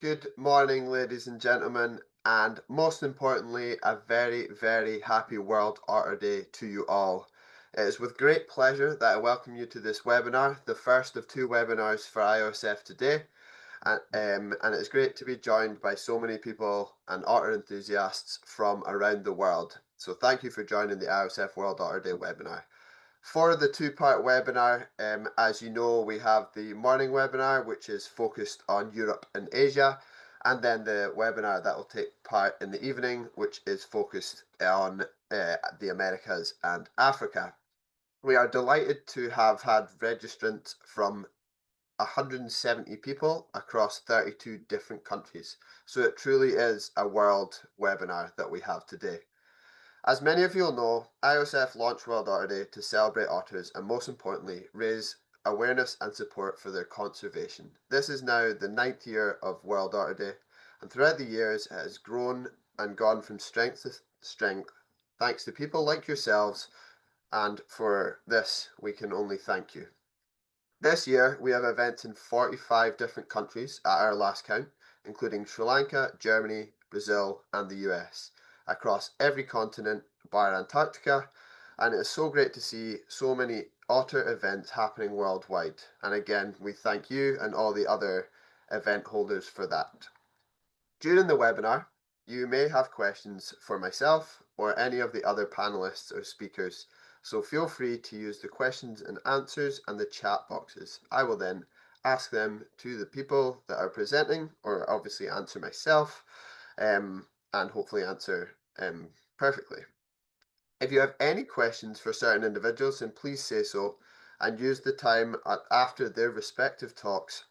Good morning, ladies and gentlemen, and most importantly, a very, very happy World Otter Day to you all. It is with great pleasure that I welcome you to this webinar, the first of two webinars for IOSF today, and it's great to be joined by so many people and otter enthusiasts from around the world. So thank you for joining the IOSF World Otter Day webinar. For the two-part webinar, as you know, we have the morning webinar, which is focused on Europe and Asia, and then the webinar that will take part in the evening, which is focused on the Americas and Africa. We are delighted to have had registrants from 170 people across 32 different countries. So it truly is a world webinar that we have today. As many of you will know, IOSF launched World Otter Day to celebrate otters and, most importantly, raise awareness and support for their conservation. This is now the 9th year of World Otter Day, and throughout the years it has grown and gone from strength to strength thanks to people like yourselves, and for this we can only thank you. This year we have events in 45 different countries at our last count, including Sri Lanka, Germany, Brazil and the US, across every continent bar Antarctica, and it is so great to see so many otter events happening worldwide. And again, we thank you and all the other event holders for that. During the webinar, you may have questions for myself or any of the other panelists or speakers, so feel free to use the questions and answers and the chat boxes. I will then ask them to the people that are presenting, or obviously answer myself, and hopefully answer perfectly. If you have any questions for certain individuals, then please say so and use the time after their respective talks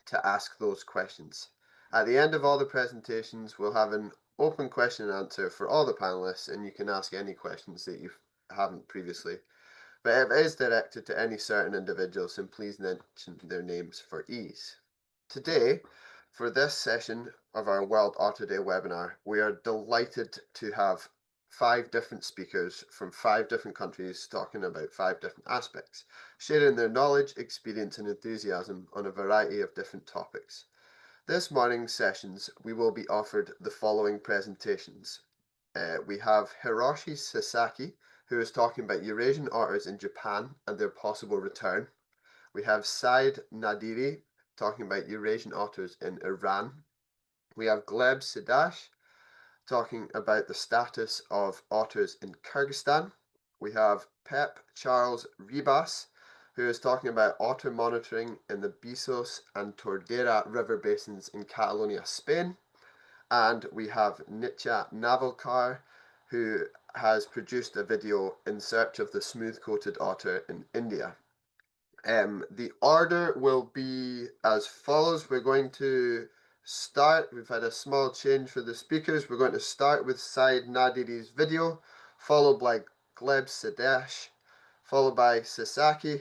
to ask those questions. At the end of all the presentations, we'll have an open question and answer for all the panelists, and you can ask any questions that you haven't previously. But if it is directed to any certain individuals, then please mention their names for ease. Today, for this session of our World Otter Day webinar, we are delighted to have 5 different speakers from 5 different countries talking about 5 different aspects, sharing their knowledge, experience and enthusiasm on a variety of different topics. This morning's sessions, we will be offered the following presentations. We have Hiroshi Sasaki, who is talking about Eurasian otters in Japan and their possible return. We have Saeid Naderi talking about Eurasian otters in Iran. We have Gleb Sedash talking about the status of otters in Kygyzstan. We have Josep Xarles Ribas, who is talking about otter monitoring in the Besos and Tordera River basins in Catalonia, Spain. And we have Nitya Navalkar, who has produced a video in search of the smooth-coated otter in India. The order will be as follows. We're going to start, we've had a small change for the speakers. We're going to start with Saeid Naderi's video, followed by Gleb Sedash, followed by Sasaki,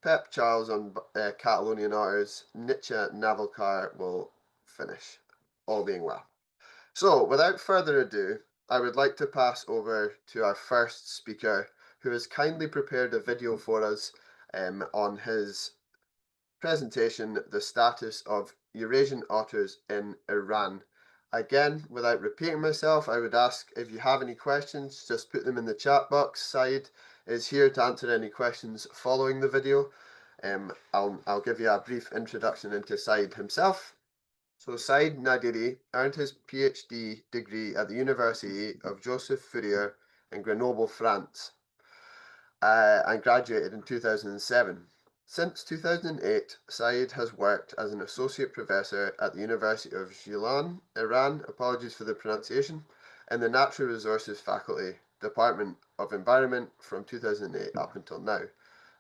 Josep Xarles on Catalonian otters, Nitya Navalkar will finish, all being well. So, without further ado, I would like to pass over to our first speaker, who has kindly prepared a video for us on his presentation, The Status of Eurasian Otters in Iran. Again, without repeating myself, I would ask if you have any questions, just put them in the chat box. Saeid is here to answer any questions following the video. I'll give you a brief introduction into Saeid himself. So Saeid Naderi earned his PhD degree at the University of Joseph Fourier in Grenoble, France, and graduated in 2007. Since 2008, Saeid has worked as an associate professor at the University of Guilan, Iran, apologies for the pronunciation, in the Natural Resources Faculty, Department of Environment from 2008 up until now.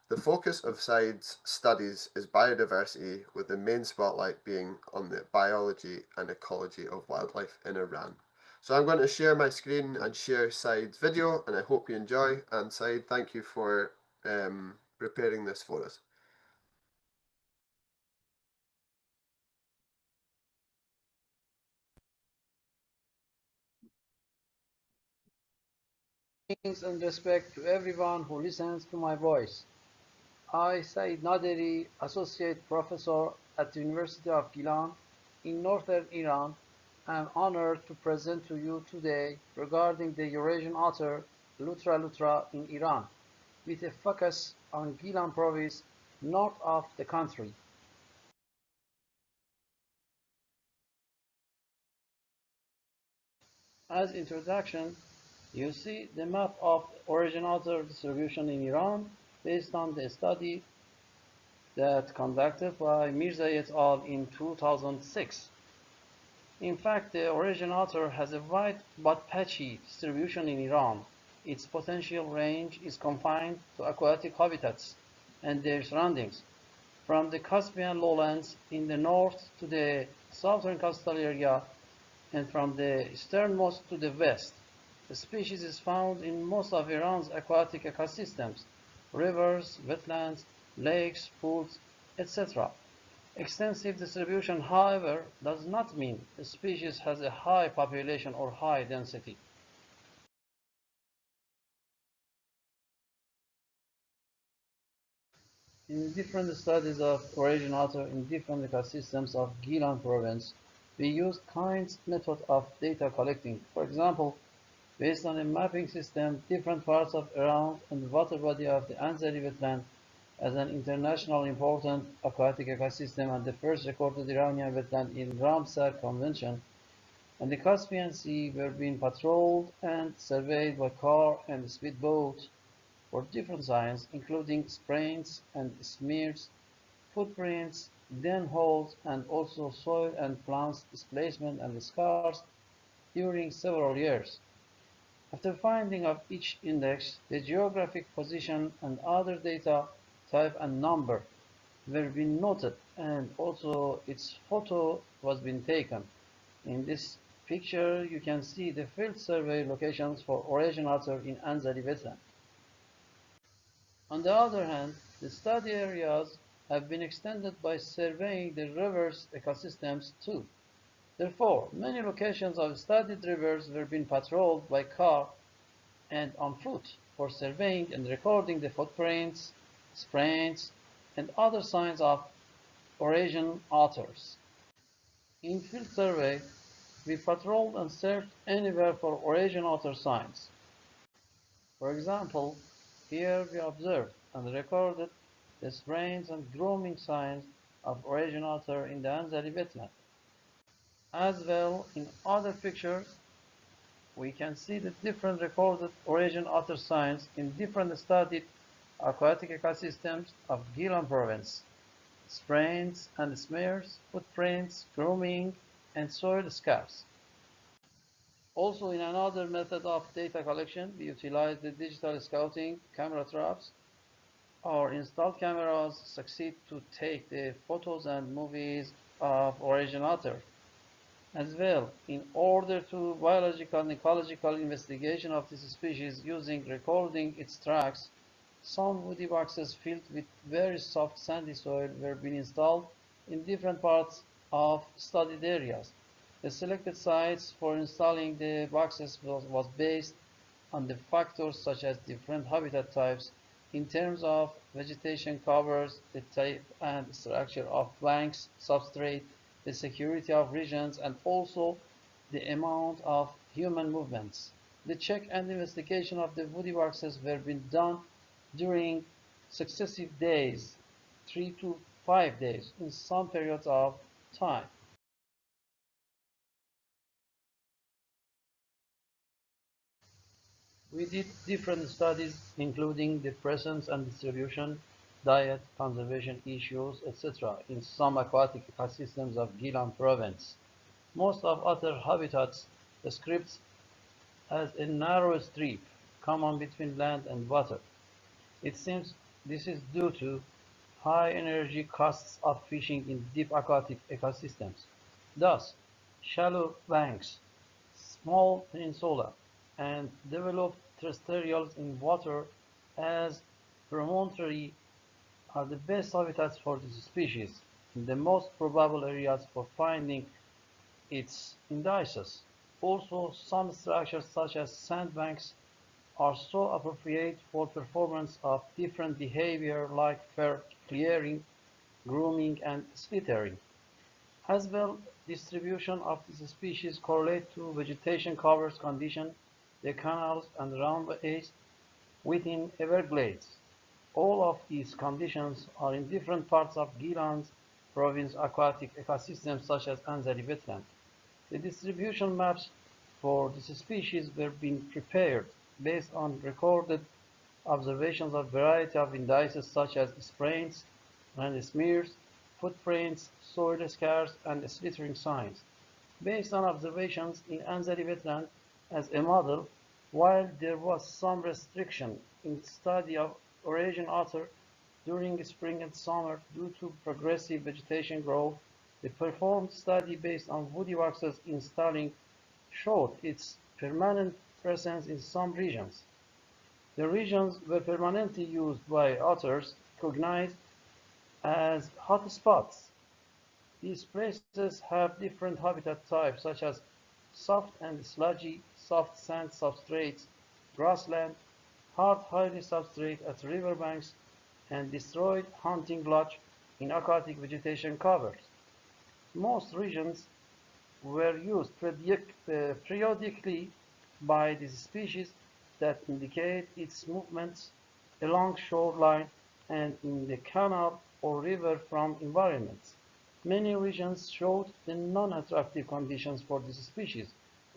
The focus of Saeid's studies is biodiversity, with the main spotlight being on the biology and ecology of wildlife in Iran. So I'm going to share my screen and share Saeid's video, and I hope you enjoy. And Saeid, thank you for preparing this for us. Greetings and respect to everyone who listens to my voice. I, Saeid Naderi, Associate Professor at the University of Guilan, in northern Iran. I'm honored to present to you today regarding the Eurasian otter Lutra in Iran, with a focus on Guilan province north of the country. As introduction, you see the map of Eurasian otter distribution in Iran based on the study that conducted by Mirza et al. In 2006. In fact, the Eurasian otter has a wide but patchy distribution in Iran. Its potential range is confined to aquatic habitats and their surroundings, from the Caspian lowlands in the north to the southern coastal area and from the easternmost to the west. The species is found in most of Iran's aquatic ecosystems, rivers, wetlands, lakes, pools, etc. Extensive distribution, however, does not mean the species has a high population or high density. In different studies of Eurasian otter in different ecosystems of Guilan province, we used kinds method of data collecting. For example, based on a mapping system, different parts of around and the water body of the Anzali wetland as an international important aquatic ecosystem and the first recorded Iranian wetland in Ramsar Convention, and the Caspian Sea were being patrolled and surveyed by car and speedboat for different signs, including sprains and smears, footprints, den holes, and also soil and plants displacement and scars during several years. After finding of each index, the geographic position and other data type and number were being noted, and also its photo was being taken. In this picture, you can see the field survey locations for Eurasian otter in Anzali wetland. On the other hand, the study areas have been extended by surveying the rivers ecosystems too. Therefore, many locations of studied rivers were being patrolled by car and on foot for surveying and recording the footprints, sprains, and other signs of Eurasian otters. In field survey, we patrolled and searched anywhere for Eurasian otter signs. For example, here we observed and recorded the sprains and grooming signs of Eurasian otter in the Anzali wetland. As well, in other pictures, we can see the different recorded Eurasian otter signs in different studied aquatic ecosystems of Guilan province. Sprains and smears, footprints, grooming, and soil scars. Also, in another method of data collection, we utilize the digital scouting camera traps. Our installed cameras succeed to take the photos and movies of Eurasian otter. As well, in order to biological and ecological investigation of this species using recording its tracks, some woody boxes filled with very soft sandy soil were being installed in different parts of studied areas. The selected sites for installing the boxes was based on the factors such as different habitat types in terms of vegetation covers, the type and structure of banks, substrate, the security of regions, and also the amount of human movements. The check and investigation of the woody boxes were being done during successive days, 3 to 5 days, in some periods of time. We did different studies, including the presence and distribution, diet, conservation issues, etc., in some aquatic ecosystems of Guilan province. Most of other habitats described as a narrow strip common between land and water. It seems this is due to high energy costs of fishing in deep aquatic ecosystems. Thus, shallow banks, small peninsula, and developed terrestrials in water as promontory are the best habitats for this species and the most probable areas for finding its indices. Also, some structures such as sandbanks are so appropriate for performance of different behavior like fur clearing, grooming, and slittering. As well, distribution of this species correlate to vegetation covers condition, the canals and runways within Everglades. All of these conditions are in different parts of Guilan's province aquatic ecosystems such as Anzali wetland. The distribution maps for this species were being prepared based on recorded observations of a variety of indices such as sprains, land smears, footprints, soil scars, and slithering signs. Based on observations in Anzali wetland as a model, while there was some restriction in the study of Eurasian otter during spring and summer due to progressive vegetation growth, the performed study based on woody waxes installing showed its permanent presence in some regions. The regions were permanently used by otters recognized as hotspots. These places have different habitat types such as soft and sludgy soft sand substrates, grassland, hard hilly substrate at riverbanks, and destroyed hunting lodge in aquatic vegetation covers. Most regions were used periodically by this species that indicate its movements along shoreline and in the canal or river from environments. Many regions showed the non-attractive conditions for this species,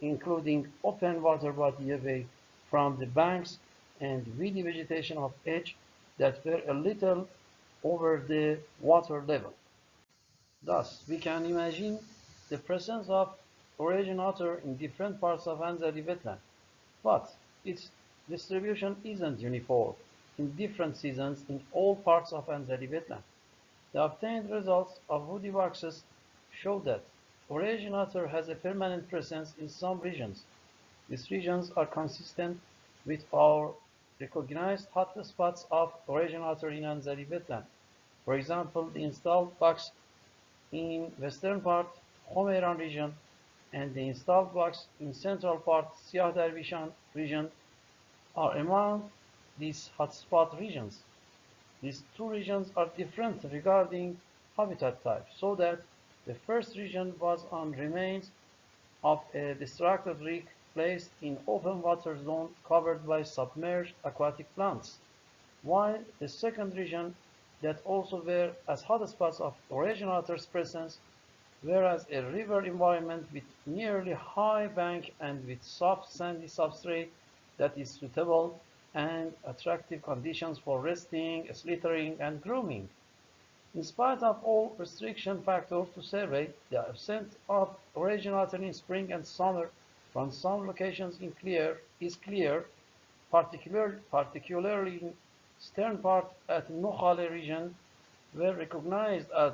including open water body away from the banks and weedy vegetation of edge that were a little over the water level. Thus, we can imagine the presence of Eurasian otter in different parts of Anzali wetland, but its distribution isn't uniform in different seasons in all parts of Anzali wetland. The obtained results of woody waxes show that Eurasian otter has a permanent presence in some regions. These regions are consistent with our recognized hotspots of Eurasian otter in Anzali wetland. For example, the installed box in western part Homeran region and the installed box in central part Siyah Dervishan region are among these hotspot regions. These two regions are different regarding habitat type, so that the first region was on remains of a distracted reef placed in open water zone covered by submerged aquatic plants, while the second region that also were as hotspots of Eurasian otter's presence, whereas a river environment with nearly high bank and with soft sandy substrate that is suitable and attractive conditions for resting, slithering, and grooming. In spite of all restriction factors to survey, the absence of Eurasian otter in spring and summer from some locations is clear, particularly in stern part at Nokhale region, were recognized as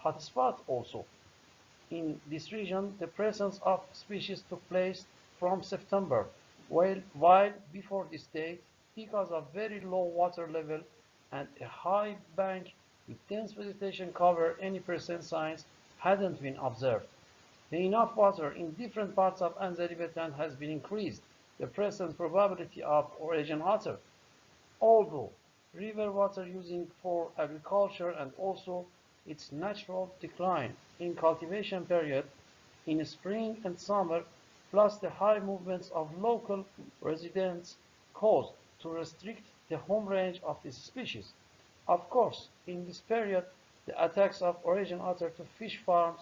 hotspot also. In this region, the presence of species took place from September, while before this date, because of very low water level and a high bank with dense vegetation cover, any present signs hadn't been observed. The enough water in different parts of Anzali wetland has been increased the present probability of Eurasian otter, although river water using for agriculture and also its natural decline in cultivation period in spring and summer, plus the high movements of local residents caused to restrict the home range of this species. Of course, in this period, the attacks of Eurasian otter to fish farm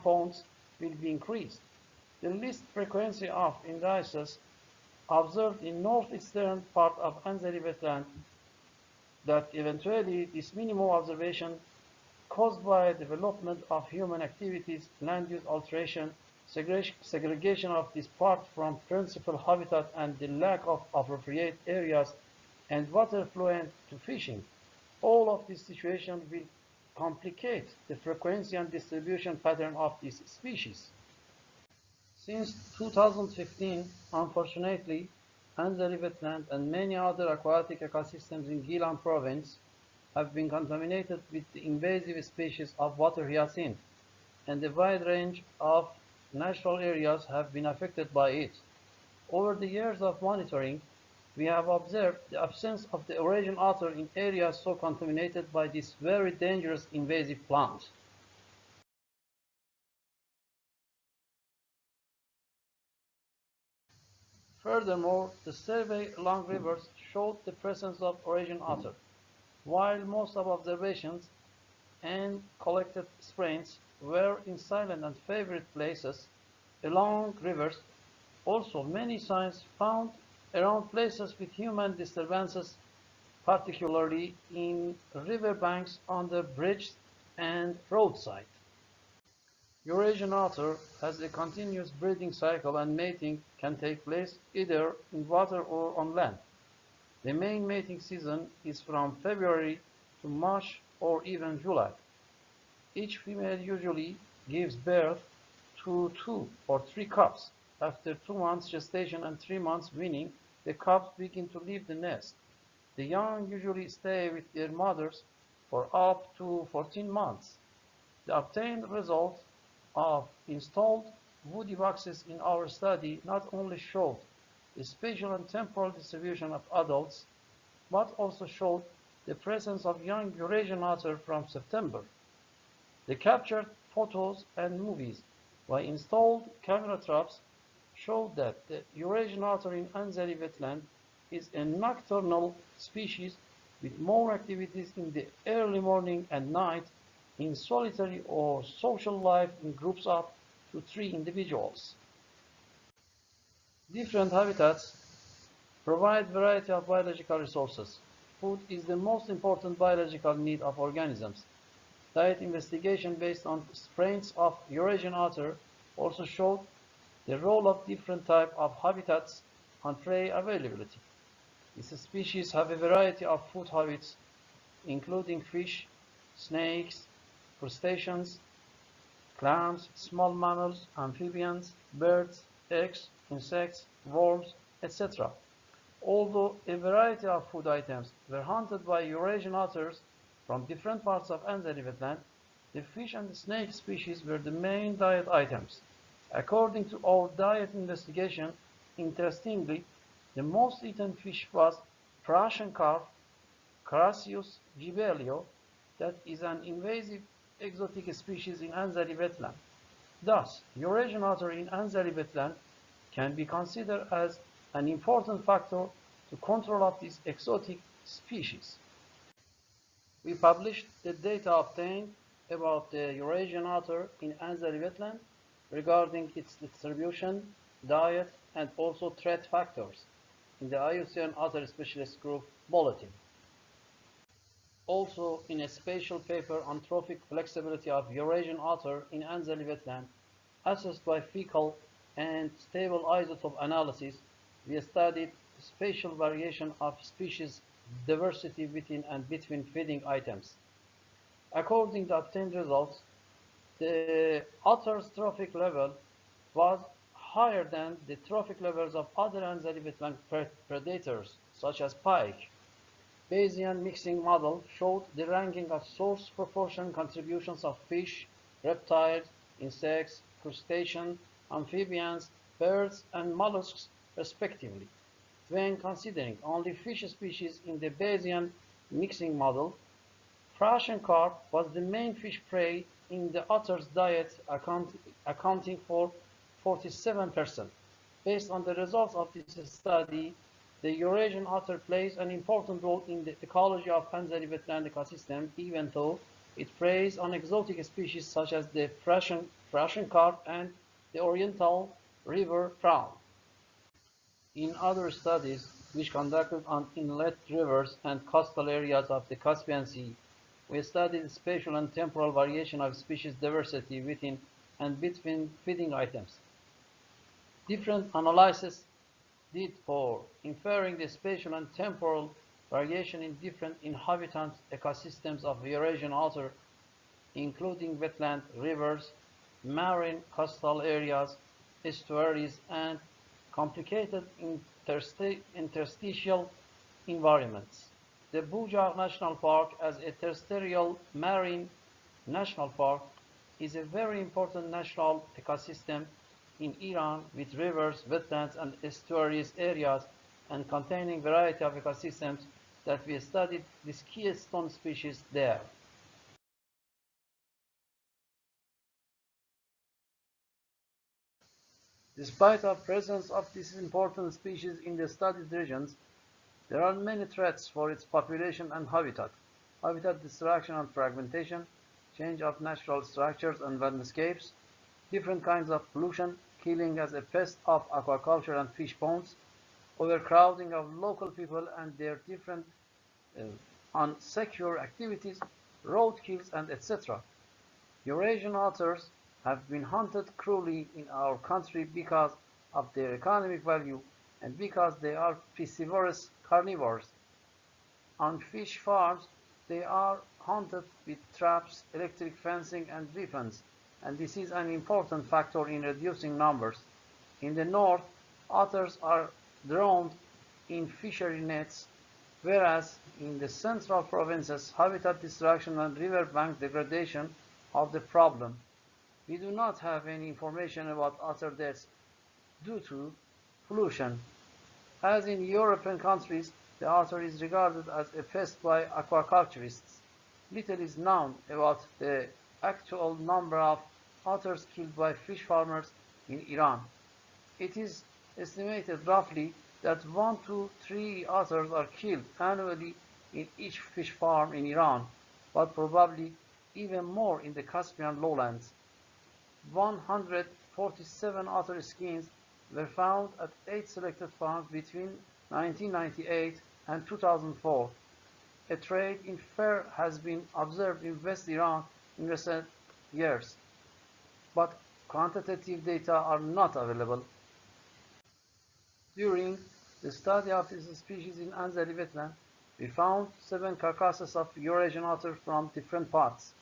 ponds will be increased. The least frequency of indices observed in northeastern part of Anzali wetland that eventually this minimum observation caused by development of human activities, land use alteration, segregation of this part from principal habitat and the lack of appropriate areas and water fluent to fishing. All of this situation will complicate the frequency and distribution pattern of this species. Since 2015, unfortunately, Anzali wetland and many other aquatic ecosystems in Guilan province have been contaminated with the invasive species of water hyacinth, and a wide range of natural areas have been affected by it. Over the years of monitoring, we have observed the absence of the Eurasian otter in areas so contaminated by this very dangerous invasive plant. Furthermore, the survey along rivers showed the presence of Eurasian otter, while most of observations and collected sprains were in silent and favorite places along rivers. Also, many signs found around places with human disturbances, particularly in riverbanks, on the bridges and roadside. Eurasian otter has a continuous breeding cycle and mating can take place either in water or on land. The main mating season is from February to March or even July. Each female usually gives birth to 2 or 3 cubs. After 2 months gestation and 3 months weaning, the cubs begin to leave the nest. The young usually stay with their mothers for up to 14 months. The obtained results of installed woody boxes in our study not only showed the spatial and temporal distribution of adults, but also showed the presence of young Eurasian otter from September. The captured photos and movies by installed camera traps showed that the Eurasian otter in Anzali wetland is a nocturnal species with more activities in the early morning and night in solitary or social life in groups up to 3 individuals. Different habitats provide variety of biological resources. Food is the most important biological need of organisms. Diet investigation based on strains of Eurasian otter also showed the role of different types of habitats on prey availability. These species have a variety of food habits, including fish, snakes, crustaceans, clams, small mammals, amphibians, birds, eggs, insects, worms, etc. Although a variety of food items were hunted by Eurasian otters from different parts of Anzali wetland, the fish and the snake species were the main diet items. According to our diet investigation, interestingly, the most eaten fish was Prussian carp, Crassius gibelio, that is an invasive exotic species in Anzali wetland. Thus, Eurasian otter in Anzali wetland can be considered as an important factor to control of this exotic species. We published the data obtained about the Eurasian otter in Anzali wetland regarding its distribution, diet, and also threat factors in the IOSF Otter Specialist Group Bulletin. Also, in a spatial paper on trophic flexibility of Eurasian otter in Anzali wetland, assessed by fecal and stable isotope analysis, we studied spatial variation of species diversity within and between feeding items. According to obtained results, the otter's trophic level was higher than the trophic levels of other Anzali wetland predators, such as pike. Bayesian mixing model showed the ranking of source proportion contributions of fish, reptiles, insects, crustaceans, amphibians, birds, and mollusks, respectively. When considering only fish species in the Bayesian mixing model, Prussian carp was the main fish prey in the otter's diet, accounting for 47%. Based on the results of this study, the Eurasian otter plays an important role in the ecology of Anzali wetland ecosystem, even though it preys on exotic species such as the Prussian carp and the oriental river prawn. In other studies, which conducted on inlet rivers and coastal areas of the Caspian Sea, we studied spatial and temporal variation of species diversity within and between feeding items. Different analyses did for inferring the spatial and temporal variation in different inhabitant ecosystems of Eurasian otter, including wetland, rivers, marine coastal areas, estuaries, and complicated interstitial environments. The Buja National Park, as a terrestrial marine national park, is a very important national ecosystem in Iran with rivers, wetlands, and estuaries areas and containing variety of ecosystems that we studied with keystone species there. Despite the presence of this important species in the studied regions, there are many threats for its population and habitat. Habitat destruction and fragmentation, change of natural structures and landscapes, different kinds of pollution, killing as a pest of aquaculture and fish ponds, overcrowding of local people and their different uh, unsecure activities, roadkills, and etc. Eurasian otters have been hunted cruelly in our country because of their economic value and because they are piscivorous carnivores. On fish farms, they are hunted with traps, electric fencing, and weapons, and this is an important factor in reducing numbers. In the north, otters are drowned in fishery nets, whereas in the central provinces, habitat destruction and riverbank degradation are the problem. We do not have any information about otter deaths due to pollution. As in European countries, the otter is regarded as a pest by aquaculturists. Little is known about the actual number of otters killed by fish farmers in Iran. It is estimated roughly that 1 to 3 otters are killed annually in each fish farm in Iran, but probably even more in the Caspian lowlands. 147 otter skins were found at 8 selected farms between 1998 and 2004. A trade in fur has been observed in West Iran in recent years, but quantitative data are not available. During the study of this species in Anzali wetland, we found 7 carcasses of Eurasian otter from different parts.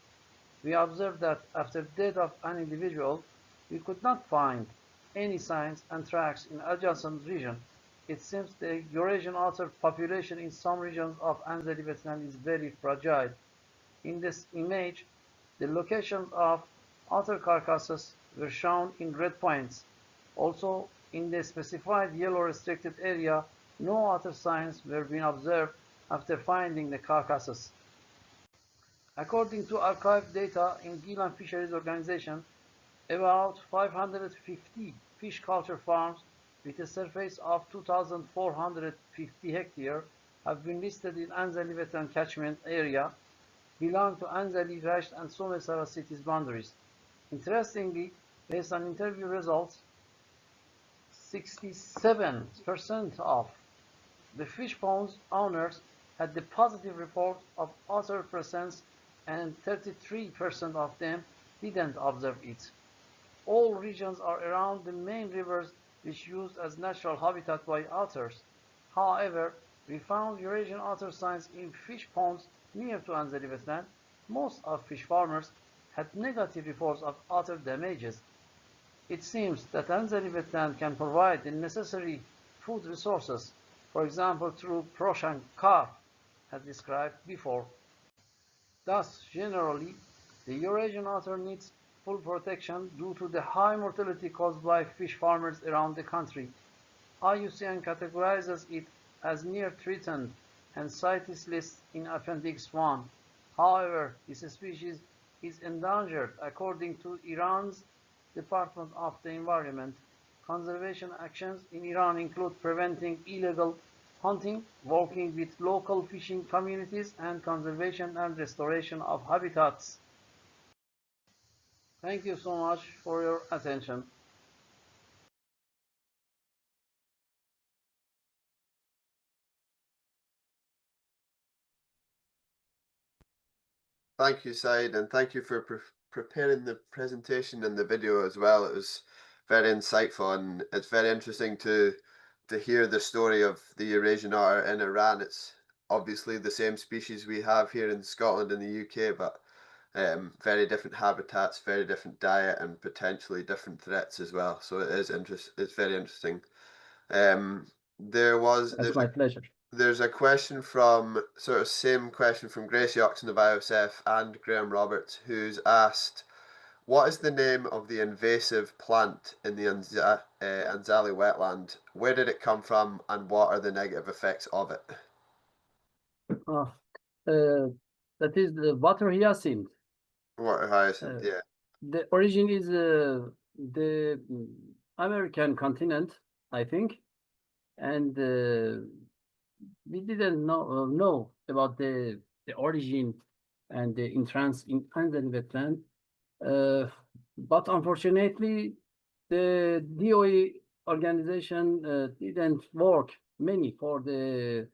We observed that after death of an individual, we could not find any signs and tracks in adjacent region. It seems the Eurasian otter population in some regions of Anzali wetland is very fragile. In this image, the locations of otter carcasses were shown in red points. Also, in the specified yellow restricted area, no otter signs were being observed after finding the carcasses. According to archived data in Guilan Fisheries Organization, about 550 fish culture farms with a surface of 2,450 hectares have been listed in Anzali wetland catchment area, belong to Anzali, Rasht, and Somesara cities boundaries. Interestingly, based on interview results, 67% of the fish ponds owners had the positive report of otter presence and 33% of them didn't observe it. All regions are around the main rivers which used as natural habitat by otters. However, we found Eurasian otter signs in fish ponds near to Anzali wetland. Most of fish farmers had negative reports of otter damages. It seems that Anzali wetland can provide the necessary food resources, for example through prosh and carp, as described before. Thus, generally, the Eurasian otter needs full protection due to the high mortality caused by fish farmers around the country. IUCN categorizes it as near threatened and CITES lists in Appendix 1. However, this species is endangered according to Iran's Department of the Environment. Conservation actions in Iran include preventing illegal hunting, working with local fishing communities, and conservation and restoration of habitats. Thank you so much for your attention. Thank you, Saeid, and thank you for preparing the presentation and the video as well. It was very insightful, and it's very interesting to hear the story of the Eurasian otter in Iran. It's obviously the same species we have here in Scotland and the UK, but very different habitats, very different diet, and potentially different threats as well. So it is It's very interesting. That's my pleasure. There's a question from same question from Grace Yoxon of IOSF and Graham Roberts, who's asked, what is the name of the invasive plant in the Anzali wetland? Where did it come from, and what are the negative effects of it? That is the water hyacinth. Water hyacinth, yeah. The origin is the American continent, I think, and we didn't know about the origin and the entrance in under wetland. But unfortunately, the DOE organization didn't work many for the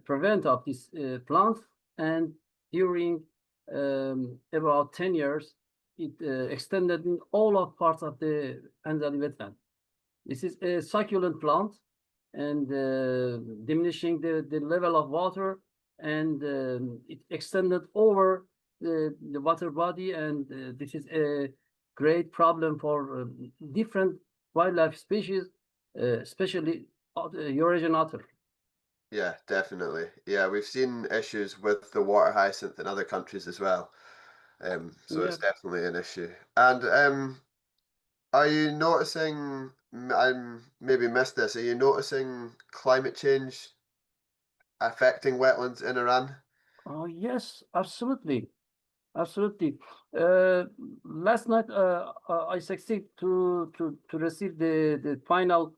prevent of this plant, and during about 10 years, it extended in all of parts of the Anzali wetland. This is a succulent plant and diminishing the level of water, and it extended over the water body, and this is a great problem for different wildlife species, especially Eurasian otter. Yeah, definitely. Yeah, we've seen issues with the water hyacinth in other countries as well. So Yeah. it's definitely an issue. And are you noticing, I'm maybe missed this, are you noticing climate change affecting wetlands in Iran? Oh, yes, absolutely. Absolutely. Uh, Last night, I succeeded to receive the final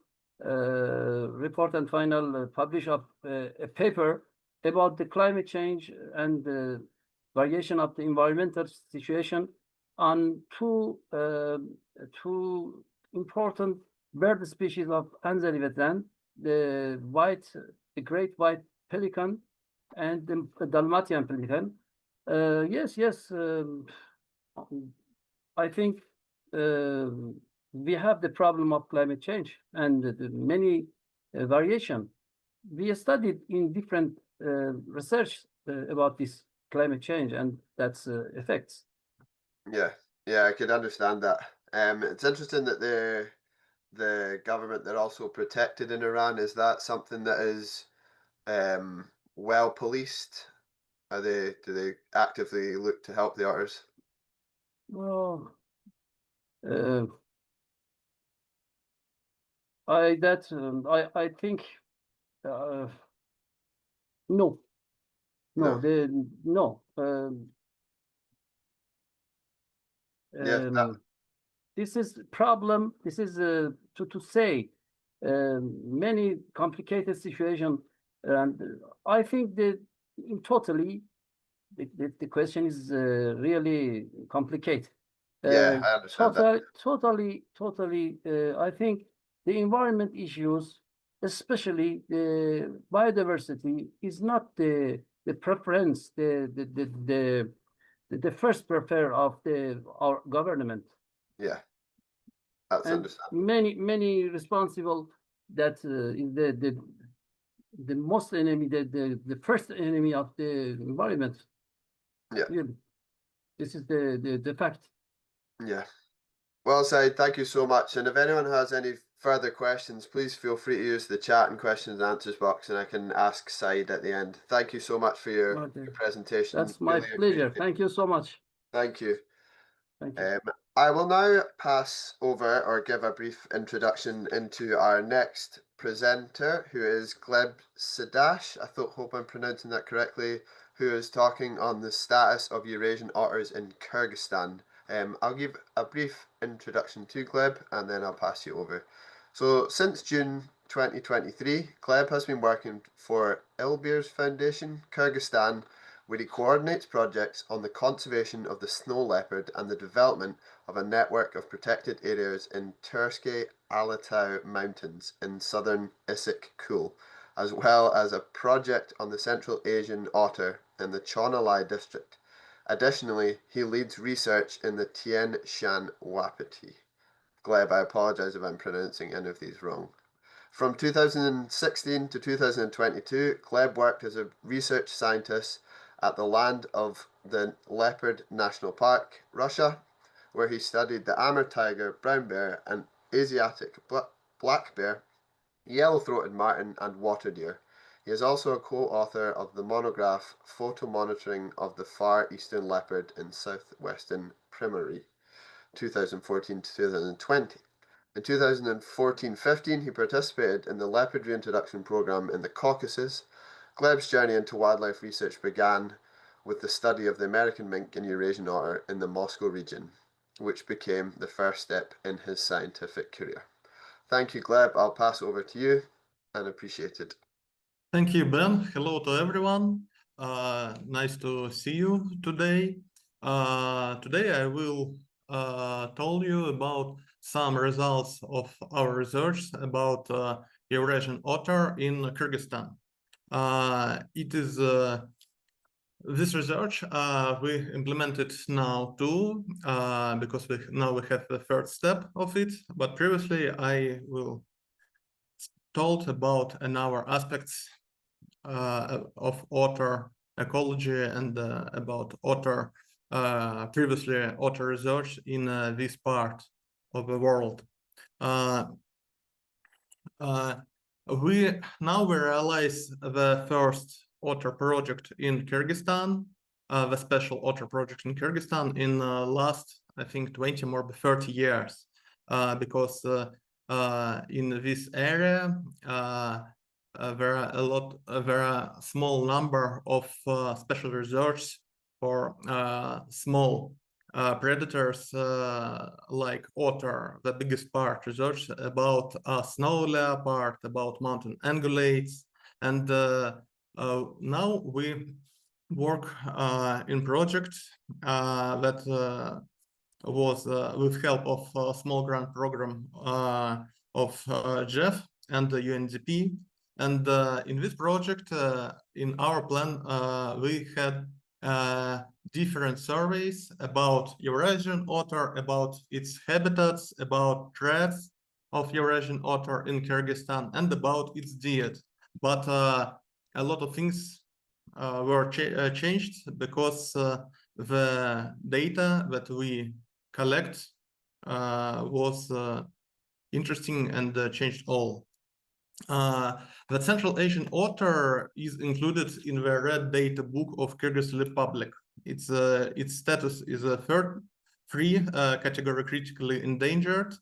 report and final publish of a paper about the climate change and the variation of the environmental situation on two important bird species of Anzali wetland, the great white pelican and the Dalmatian pelican. Yes, yes. I think uh, we have the problem of climate change and the many variation. We studied in different research about this climate change and that's effects. Yeah, yeah, I could understand that. It's interesting that the government, they're also protected in Iran. Is that something that is well policed? Do they actively look to help the otters? Well, uh, I think uh, no, no, No. no. Yeah, that, Um, this is problem. This is to say many complicated situation, and I think that in totally the question is really complicated. yeah, I understand that. Totally. I think the environment issues, especially the biodiversity, is not the preference, the first prefer of the our government, Yeah, that's and understandable. many responsible that is the most enemy, the first enemy of the environment. Yeah, Really, this is the fact. yeah. Well, Said, thank you so much. And if anyone has any further questions, please feel free to use the chat and questions and answers box, and I can ask Said at the end. Thank you so much for Okay. your presentation. That's my Really pleasure. appreciate it. Thank you so much. Thank you. Thank you. Um, I will now pass over or give a brief introduction into our next presenter, who is Gleb Sedash. Hope I'm pronouncing that correctly, who is talking on the status of Eurasian otters in Kyrgyzstan. I'll give a brief introduction to Gleb and then I'll pass you over. So, since June 2023, Gleb has been working for Ilbir's Foundation, Kyrgyzstan, where he coordinates projects on the conservation of the snow leopard and the development of a network of protected areas in Turske Alatau Mountains in southern Issyk Kul, as well as a project on the Central Asian otter in the Chonalai district. Additionally, he leads research in the Tien Shan Wapiti. Gleb, I apologize if I'm pronouncing any of these wrong. From 2016 to 2022, Gleb worked as a research scientist at the Land of the Leopard National Park, Russia, where he studied the Amur tiger, brown bear, and Asiatic black bear, yellow-throated marten, and water deer. He is also a co-author of the monograph Photo Monitoring of the Far Eastern Leopard in Southwestern Primary, 2014 to 2020. In 2014-15, he participated in the leopard reintroduction program in the Caucasus. Gleb's journey into wildlife research began with the study of the American mink and Eurasian otter in the Moscow region. which became the first step in his scientific career. Thank you, Gleb. I'll pass over to you and appreciate it. Thank you, Ben. Hello to everyone. Nice to see you today. Today I will tell you about some results of our research about Eurasian otter in Kyrgyzstan. It is this research we implemented now too, because now we have the third step of it. But previously I will told about another aspects of otter ecology and about otter previously otter research in this part of the world. We realize the first otter project in Kyrgyzstan, the special otter project in Kyrgyzstan in last, I think, 20 more than 30 years, because in this area there are a small number of special research for small predators like otter. The biggest part research about snow leopard, about mountain ungulates, and now we work in project that was with help of a small grant program of Jeff and the UNDP. And in this project, in our plan, we had different surveys about Eurasian otter, about its habitats, about threats of Eurasian otter in Kyrgyzstan, and about its diet. But a lot of things were changed because the data that we collect was interesting and changed all. The Central Asian otter is included in the Red Data Book of Kyrgyz Republic. Its status is a third free category critically endangered.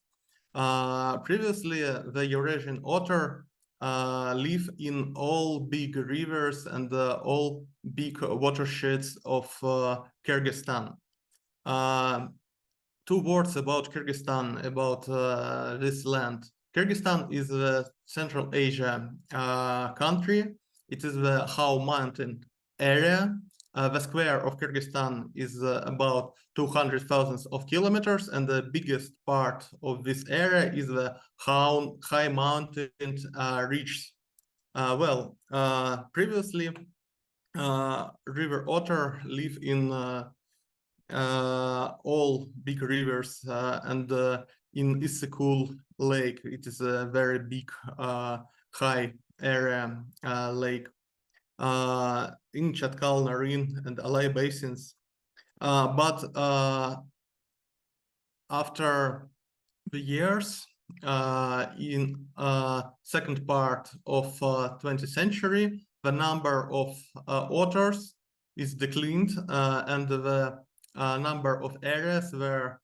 Previously, the Eurasian otter live in all big rivers and all big watersheds of Kyrgyzstan. Two words about Kyrgyzstan, about this land. Kyrgyzstan is a Central Asia country. It is the How Mountain area. The square of Kyrgyzstan is about 200,000 kilometers, and the biggest part of this area is the high mountain ridges. Previously, river otter live in all big rivers and in Issyk Lake. It is a very big high area lake. In Chatkal, Narin, and Alay basins. But after the years, in second part of 20th century, the number of otters is declined, and the number of areas where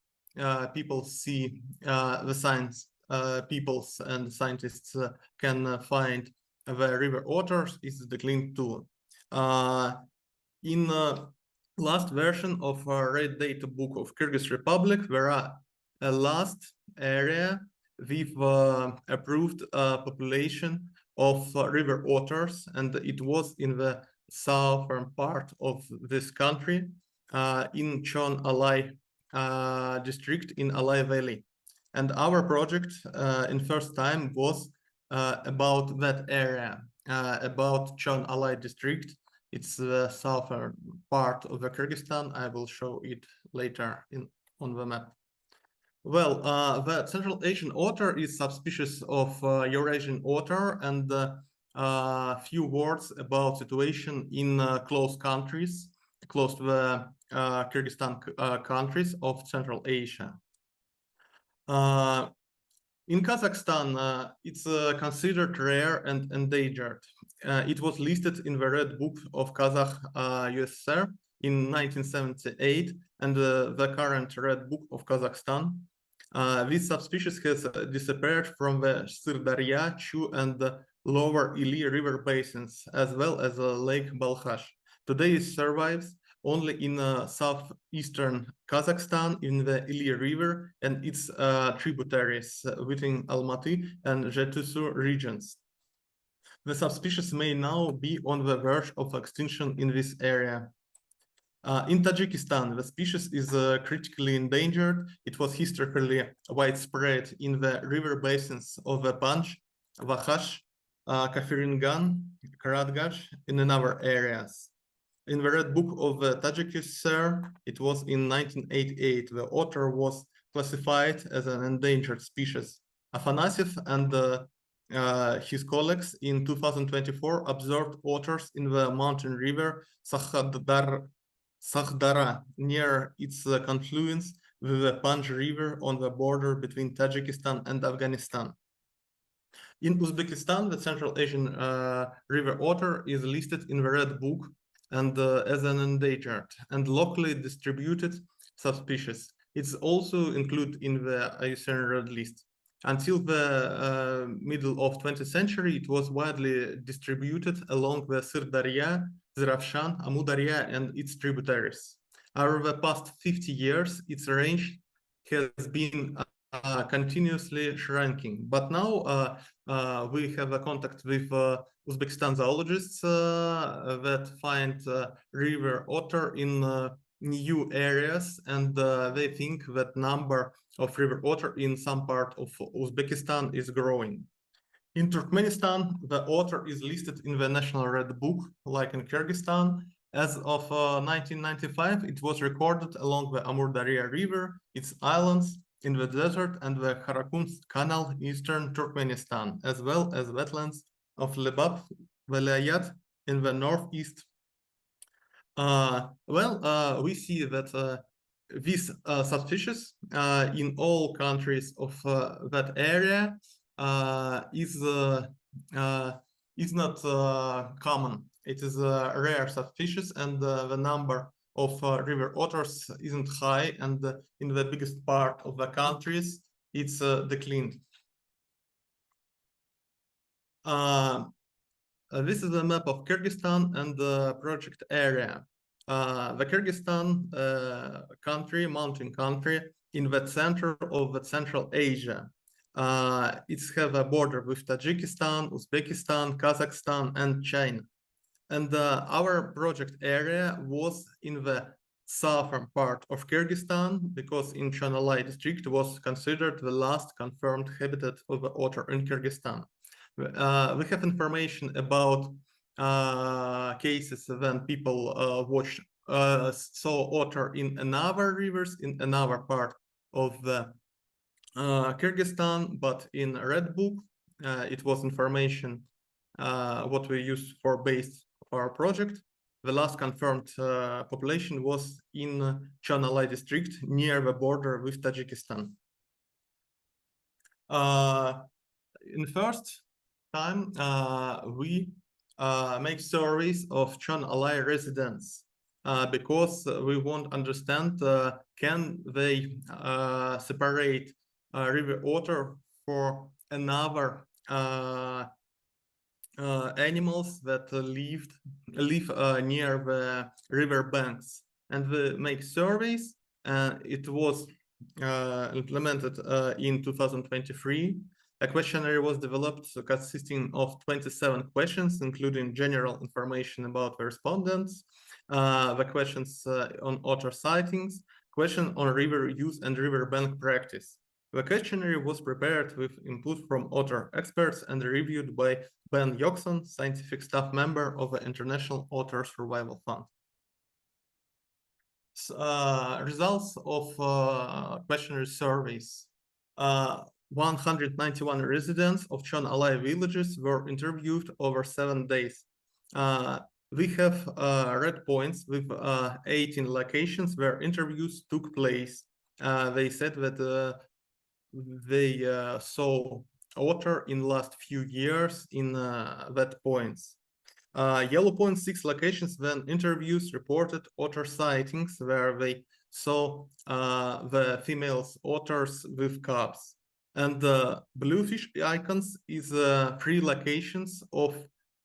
people see the science, peoples and scientists can find the river otters is declined too. In last version of Red Data Book of Kyrgyz Republic, there are a last area with approved population of river otters, and it was in the southern part of this country, in Chon Alay district in Alay Valley. And our project in first time was about that area, about Chon Alay district. It's the southern part of the Kyrgyzstan. I will show it later on the map. Well, the Central Asian otter is subspecies of Eurasian otter, and few words about situation in close countries, close to the Kyrgyzstan countries of Central Asia. In Kazakhstan, it's considered rare and endangered. It was listed in the Red Book of Kazakh USSR in 1978 and the current Red Book of Kazakhstan. This subspecies has disappeared from the Syrdarya, Chu, and the lower Ili river basins, as well as Lake Balkhash. Today it survives only in southeastern Kazakhstan in the Ili River and its tributaries within Almaty and Jetusu regions. The subspecies may now be on the verge of extinction in this area. In Tajikistan, the species is critically endangered. It was historically widespread in the river basins of the Panj, Vakhash, Kafiringan, Karadgash, and in other areas. In the Red Book of the Tajikistan, it was in 1988. The otter was classified as an endangered species. Afanasyev and his colleagues in 2024 observed otters in the mountain river Sakhdara near its confluence with the Panj River on the border between Tajikistan and Afghanistan. In Uzbekistan, the Central Asian river otter is listed in the Red Book and as an endangered and locally distributed subspecies. It's also included in the IUCN Red List. Until the middle of 20th century, it was widely distributed along the Sirdarya, Zirafshan, Amudarya, and its tributaries. Over the past 50 years, its range has been continuously shrinking. But now we have a contact with Uzbekistan zoologists that find river otter in new areas, and they think that number of river otter in some part of Uzbekistan is growing. In Turkmenistan, the otter is listed in the National Red Book, like in Kyrgyzstan. As of 1995, it was recorded along the Amur-Darya River, its islands, in the desert, and the Karakum Canal in eastern Turkmenistan, as well as wetlands of Lebap Velayat in the northeast. We see that these subspecies in all countries of that area is not common. It is a rare subspecies, and the number of river otters isn't high, and in the biggest part of the countries it's declined. This is a map of Kyrgyzstan and the project area. The Kyrgyzstan country, mountain country, in the center of the Central Asia. It's have a border with Tajikistan, Uzbekistan, Kazakhstan, and China. And our project area was in the southern part of Kyrgyzstan, because in Chonalai district was considered the last confirmed habitat of the otter in Kyrgyzstan. We have information about cases when people saw otter in another rivers in another part of the Kyrgyzstan, but in Red Book it was information what we used for base of our project. The last confirmed population was in Chonalai district near the border with Tajikistan. In first time we make surveys of Chonalai residents because we want to understand can they separate river otter for another animals that live near the river banks, and we make surveys. It was implemented in 2023. A questionnaire was developed consisting of 27 questions, including general information about the respondents, the questions on otter sightings, question on river use and river bank practice. The questionnaire was prepared with input from otter experts and reviewed by Ben Yokson, scientific staff member of the International Otter Survival Fund. Results of questionnaire surveys. 191 residents of Chonalai villages were interviewed over 7 days. We have red points with 18 locations where interviews took place. They said that they saw otter in last few years in red points. Yellow point, 6 locations when interviews reported otter sightings where they saw the females otters with cubs. And the bluefish icons is 3 locations of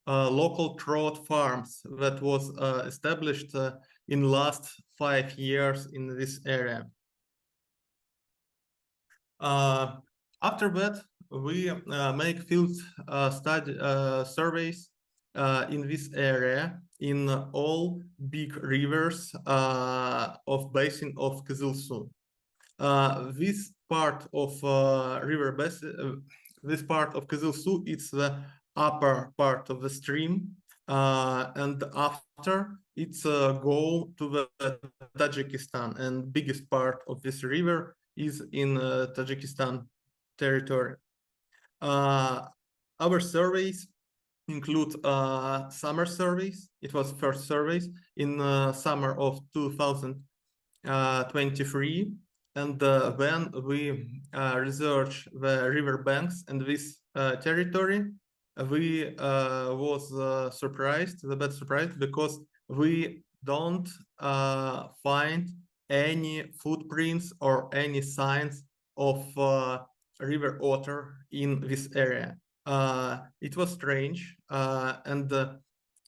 local trout farms that was established in last 5 years in this area. After that, we make field study surveys in this area in all big rivers of basin of Kygyzstan. This part of river basin, this part of Kygyzstan, it's the upper part of the stream, and after it's go to the Tajikistan, and biggest part of this river is in Tajikistan territory. Our surveys include summer surveys. It was first surveys in summer of 2023, and when we research the river banks and this territory, we was surprised, the bad surprise, because we don't find any footprints or any signs of river otter in this area. It was strange, and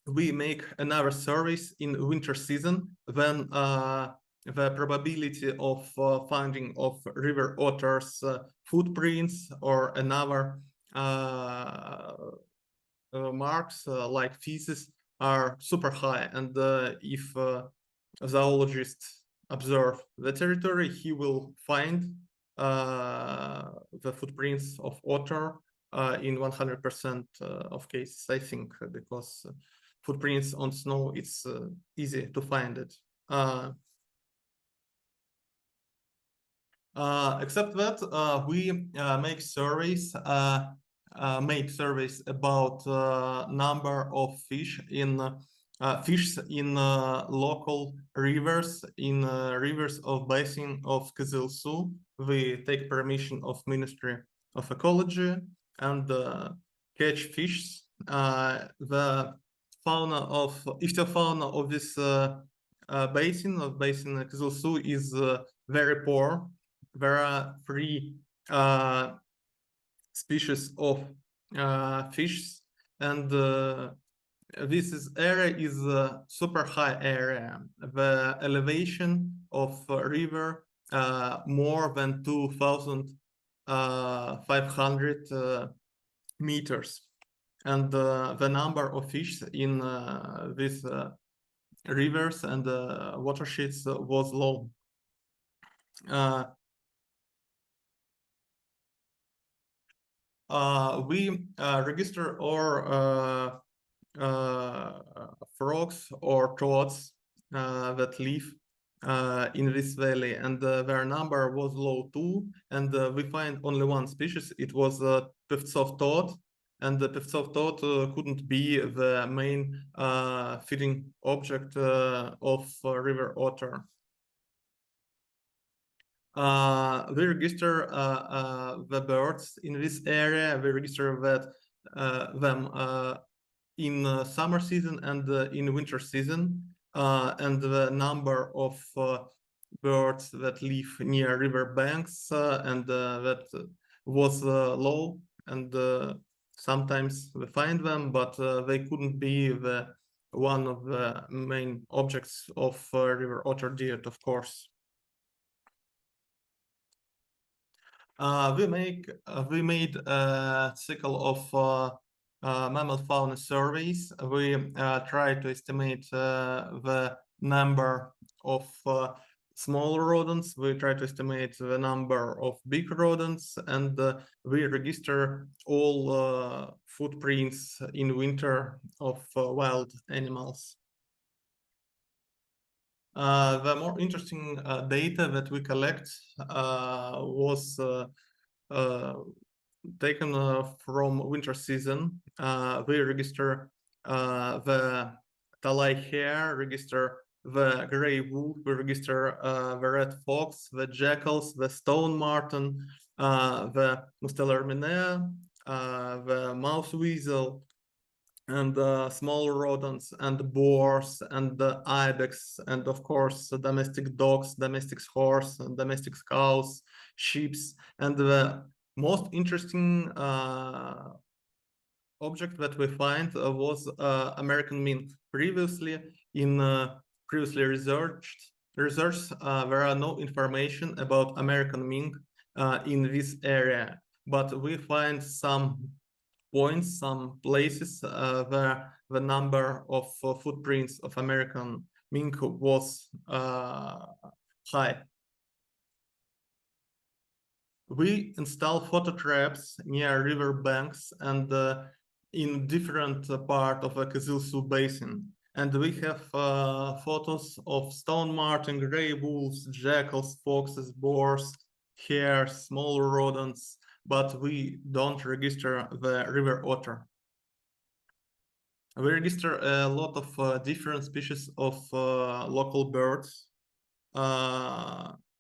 we make another surveys in winter season when the probability of finding of river otters footprints or another marks like feces are super high, and if a zoologist observe the territory, he will find the footprints of otter in 100% of cases, I think, because footprints on snow, it's easy to find it. Except that we make surveys about number of fish in local rivers, in rivers of basin of Kyzyl. We take permission of Ministry of Ecology and catch fish. The fauna of ichthyofauna of this basin Kyzyl is very poor. There are 3 species of fish, and this area is a super high area. The elevation of river more than 2,500 meters, and the number of fish in these rivers and watersheds was low. We register our frogs or trots that live in this valley, and their number was low too, and we find only 1 species. It was Pevtsov toad, and the Pevtsov toad couldn't be the main feeding object of river otter. We register the birds in this area. We register that them in summer season and in winter season, and the number of birds that live near river banks and that was low, and sometimes we find them, but they couldn't be one of the main objects of river otter diet, of course. We made a cycle of mammal fauna surveys. We try to estimate the number of small rodents. We try to estimate the number of big rodents, and we register all footprints in winter of wild animals. The more interesting data that we collect was taken from winter season. We register the Talai hare, register the gray wolf, we register the red fox, the jackals, the stone marten, the Mustela erminea, the mouse weasel, and small rodents, and boars, and the ibex, and of course domestic dogs, domestic horse, and domestic cows, sheep, and the most interesting object that we find was American mink. Previously in previously researched, there are no information about American mink in this area, but we find some points, some places where the number of footprints of American mink was high. We install photo traps near river banks and in different part of the Kygyzstan basin. And we have photos of stone marten, gray wolves, jackals, foxes, boars, hares, small rodents, but we don't register the river otter. We register a lot of different species of local birds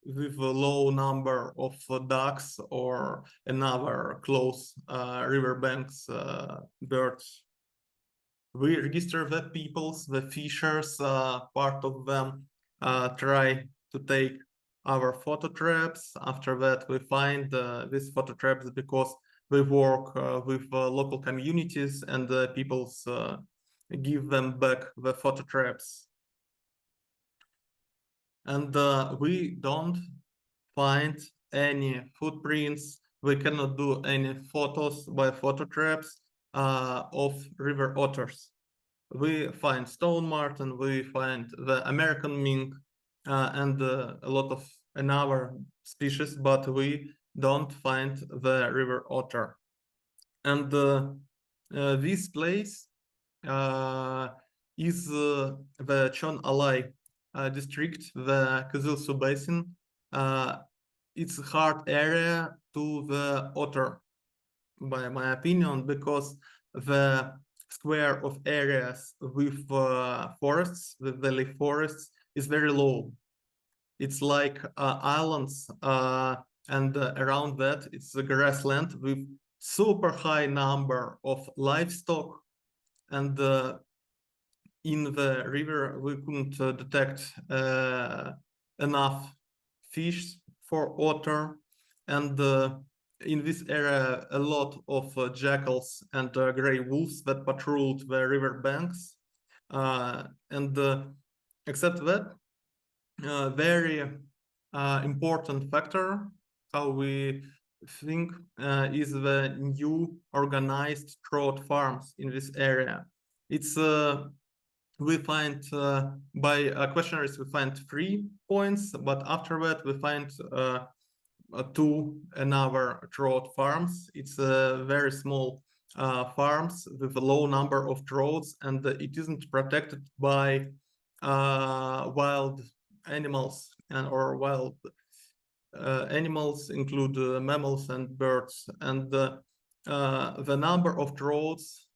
with a low number of ducks or another close riverbanks birds. We register the peoples, the fishers, part of them try to take our photo traps. After that, we find these photo traps because we work with local communities and peoples give them back the photo traps. And we don't find any footprints. We cannot do any photos by photo traps of river otters. We find stone marten, we find the American mink, and a lot of another species, but we don't find the river otter. And this place is the Chon Alai district, the Kyzyl basin. It's a hard area to the otter, by my opinion, because the square of areas with forests, with valley forests, is very low. It's like islands, and around that it's a grassland with super high number of livestock, and in the river we couldn't detect enough fish for otter, and in this area a lot of jackals and gray wolves that patrolled the river banks, and except that very important factor how we think is the new organized trout farms in this area. It's we find by questionnaires we find 3 points, but after that we find 2 another trout farms. It's very small farms with a low number of trouts, and it isn't protected by wild animals or wild animals include mammals and birds, and the number of trouts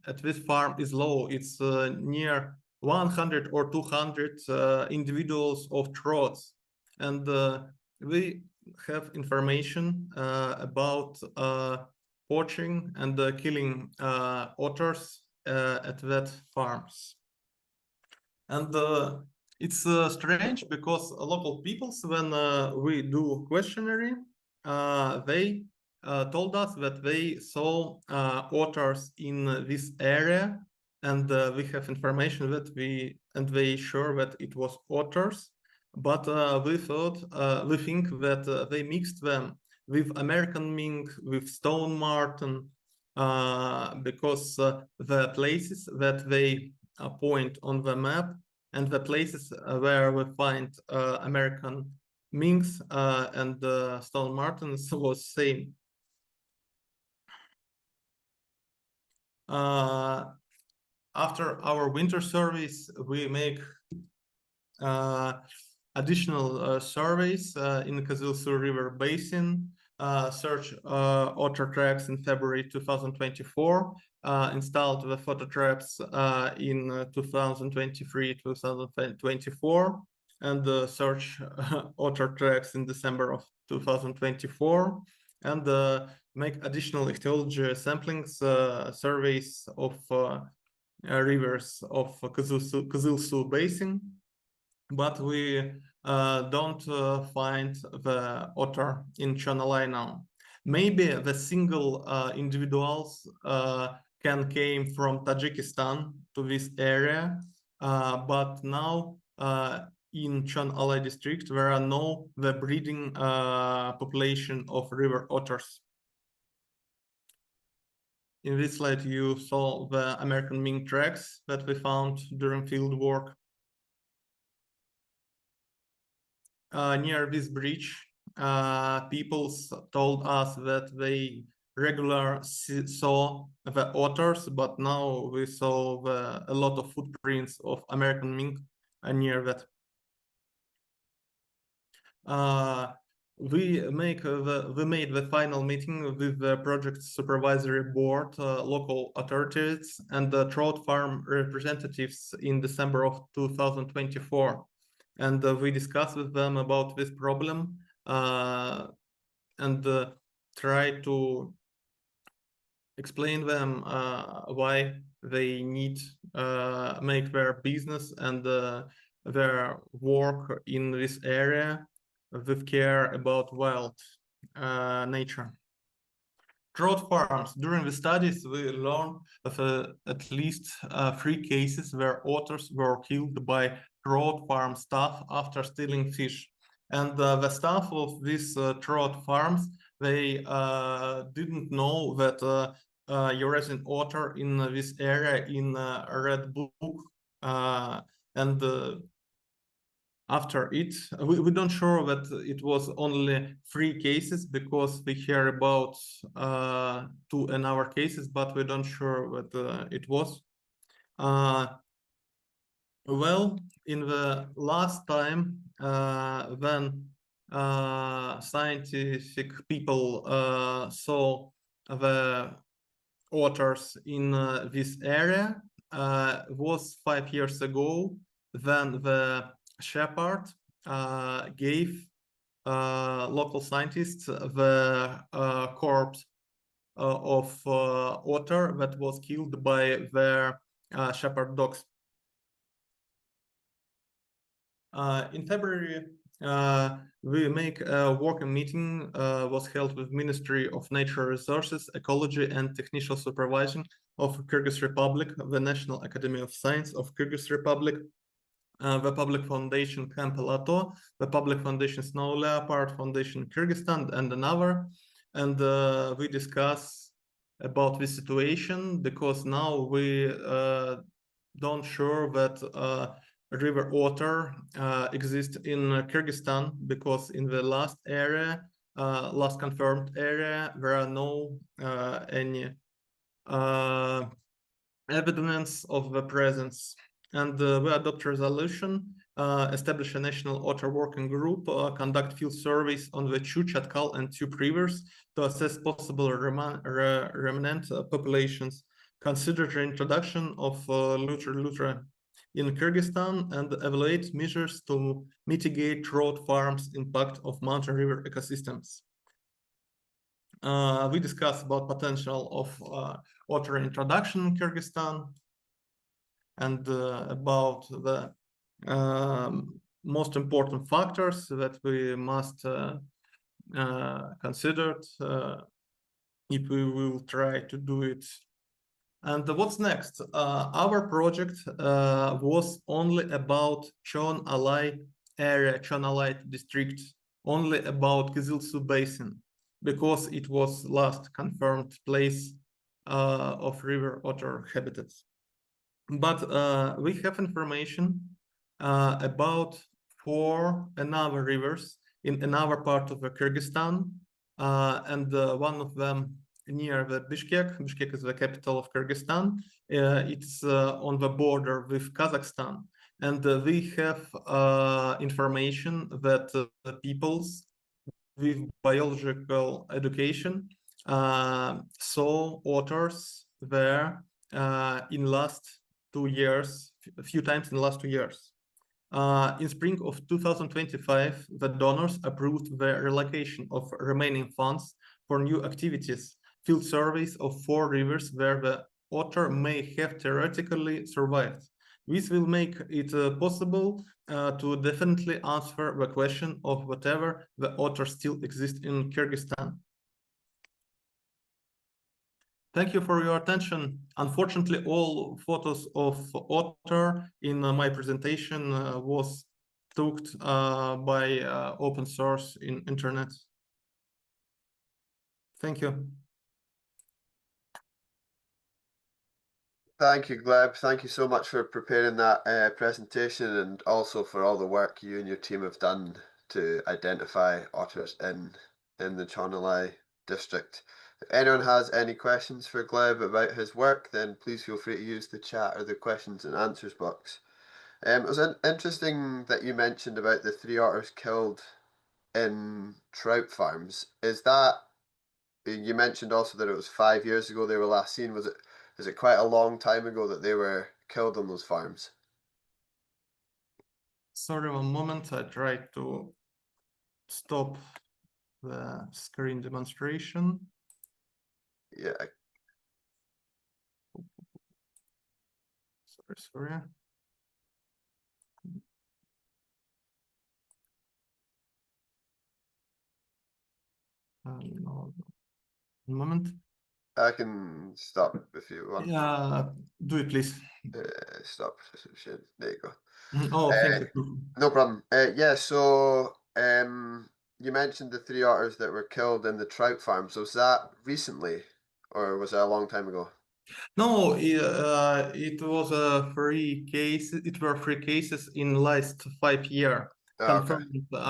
at this farm is low. It's near 100 or 200 individuals of trouts, and we have information about poaching and killing otters at that farms. And it's strange because local peoples, when we do questionnaire, they told us that they saw otters in this area, and we have information that they sure that it was otters, but we think that they mixed them with American mink, with stone marten, because the places that they point on the map and the places where we find American minks and stone martens was same. After our winter surveys, we make additional surveys in the Kyzyl River Basin, search otter tracks in February 2024, installed the photo traps in 2023-2024, and search otter tracks in December of 2024, and make additional ichthyology samplings, surveys of rivers of Kyzyl basin, but we don't find the otter in Chonalai now. Maybe the single individuals can came from Tajikistan to this area, but now in Chon-Alai district, there are the breeding population of river otters. In this slide, you saw the American mink tracks that we found during field work. Near this bridge, people told us that they regularly saw the otters, but now we saw a lot of footprints of American mink near that. We made the final meeting with the project supervisory board, local authorities, and the trout farm representatives in December of 2024. And we discussed with them about this problem and try to explain them why they need make their business and their work in this area with care about wild nature. Trout farms. During the studies, we learned of at least 3 cases where otters were killed by trout farm staff after stealing fish. And the staff of these trout farms, they didn't know that Eurasian otter in this area in red book and after it, we don't sure that it was only 3 cases because we hear about 2 in our cases, but we don't sure that it was. Well, in the last time when scientific people saw the otters in this area was 5 years ago. Then the shepherd gave local scientists the corpse of otter that was killed by their shepherd dogs. In February, we make a working meeting was held with Ministry of Natural Resources, Ecology and Technical Supervision of Kyrgyz Republic, the National Academy of Science of Kyrgyz Republic, the Public Foundation Camp Lato, the Public Foundation Snow Leopard Foundation Kyrgyzstan, and another. And we discuss about this situation because now we don't sure that river otter exists in Kyrgyzstan because in the last area, last confirmed area, there are no any evidence of the presence. And we adopt resolution, establish a national otter working group, conduct field surveys on the Chu, Chatkal, and Tup rivers to assess possible remnant populations, consider the introduction of Lutra in Kyrgyzstan, and evaluate measures to mitigate trout farms' impact of mountain river ecosystems. We discussed about potential of otter introduction in Kyrgyzstan and about the most important factors that we must consider if we will try to do it. And what's next? Our project was only about Chon-Alai area, Chon-Alai district, only about Kyzyl basin, because it was last confirmed place of river otter habitats. But we have information about 4 another rivers in another part of the Kyrgyzstan, and one of them near the Bishkek. Bishkek is the capital of Kyrgyzstan. It's on the border with Kazakhstan. And we have information that peoples with biological education saw otters there in last 2 years, a few times in the last 2 years. In spring of 2025, the donors approved the relocation of remaining funds for new activities, field surveys of 4 rivers where the otter may have theoretically survived. This will make it possible to definitely answer the question of whether the otter still exists in Kyrgyzstan. Thank you for your attention. Unfortunately, all photos of otter in my presentation was took by open source in internet. Thank you. Thank you, Gleb. Thank you so much for preparing that presentation, and also for all the work you and your team have done to identify otters in the Chonalai district. If anyone has any questions for Gleb about his work, then please feel free to use the chat or the questions and answers box. It was interesting that you mentioned about the 3 otters killed in trout farms. Is that, you mentioned also that it was 5 years ago they were last seen. Is it quite a long time ago that they were killed on those farms? Sorry, one moment. I tried to stop the screen demonstration. Yeah. Sorry. No. One moment. I can stop if you want. Yeah, do it, please. Stop. There you go. Oh, thank you. No problem. Yeah, so you mentioned the 3 otters that were killed in the trout farms. Was that recently, or was that a long time ago? No, it was a free case. It were free cases in last 5 years. Okay.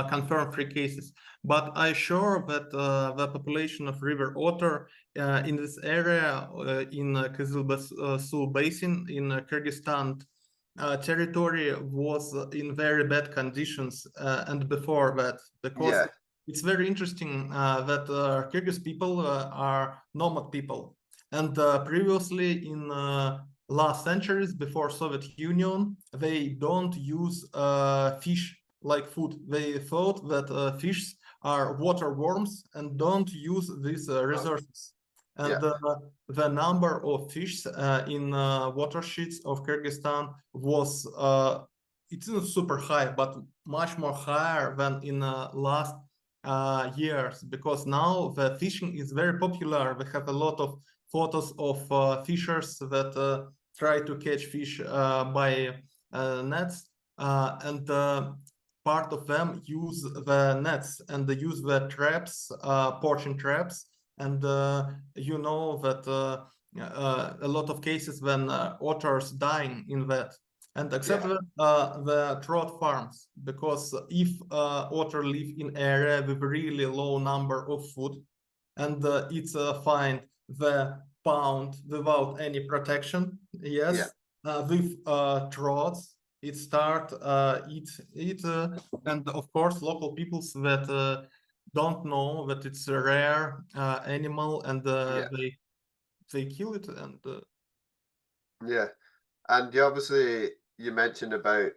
Confirmed free cases. But I sure that the population of river otter in this area in Kygyzstan basin in Kyrgyzstan territory was in very bad conditions and before that, because Yeah. it's very interesting that Kyrgyz people are nomad people. And previously in last centuries before Soviet Union, they don't use fish like food. They thought that fish are water worms and don't use these resources. And the number of fish in watersheds of Kyrgyzstan was, it's not super high, but much more higher than in last years, because now the fishing is very popular. We have a lot of photos of fishers that try to catch fish by nets, and part of them use the nets and they use the traps, poaching traps, and you know that a lot of cases when otters dying in that. And except the trout farms, because if otter live in area with really low number of food, and it's find the pound without any protection, yes, with trouts, it start eat, and of course local peoples that don't know that it's a rare animal, and they kill it, and yeah. And you mentioned about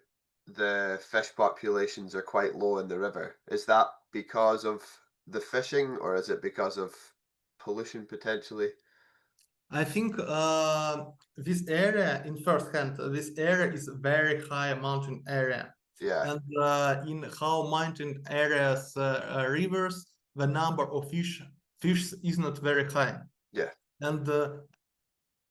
the fish populations are quite low in the river. Is that because of the fishing, or is it because of pollution potentially? I think this area, in first hand, this area is a very high mountain area. Yeah. And in how mountain areas, rivers, the number of fish is not very high. Yeah. And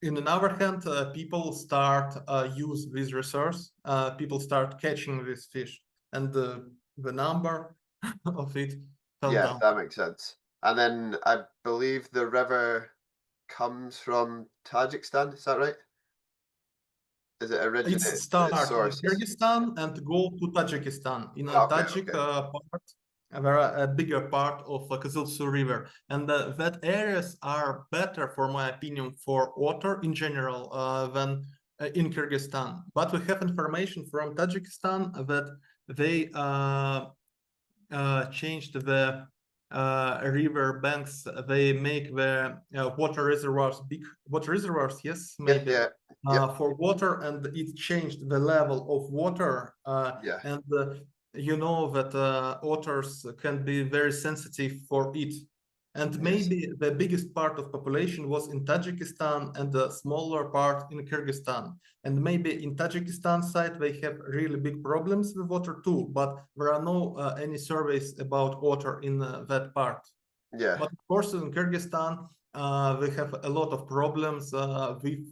in another hand, people start use this resource. People start catching this fish, and the number of it fell down. That makes sense. And then I believe the river comes from Tajikistan. Is that right? Is it originated? It starts in sources? Kyrgyzstan and go to Tajikistan. In a Tajik part, a bigger part of Kyzyl River, and that areas are better, for my opinion, for otter in general than in Kyrgyzstan. But we have information from Tajikistan that they changed the river banks. They make the water reservoirs, big water reservoirs, yes, maybe, for water, and it changed the level of water. And you know that otters can be very sensitive for it. And maybe the biggest part of population was in Tajikistan and the smaller part in Kyrgyzstan. And maybe in Tajikistan side, they have really big problems with water too, but there are no any surveys about otter in that part. But of course, in Kyrgyzstan, we have a lot of problems with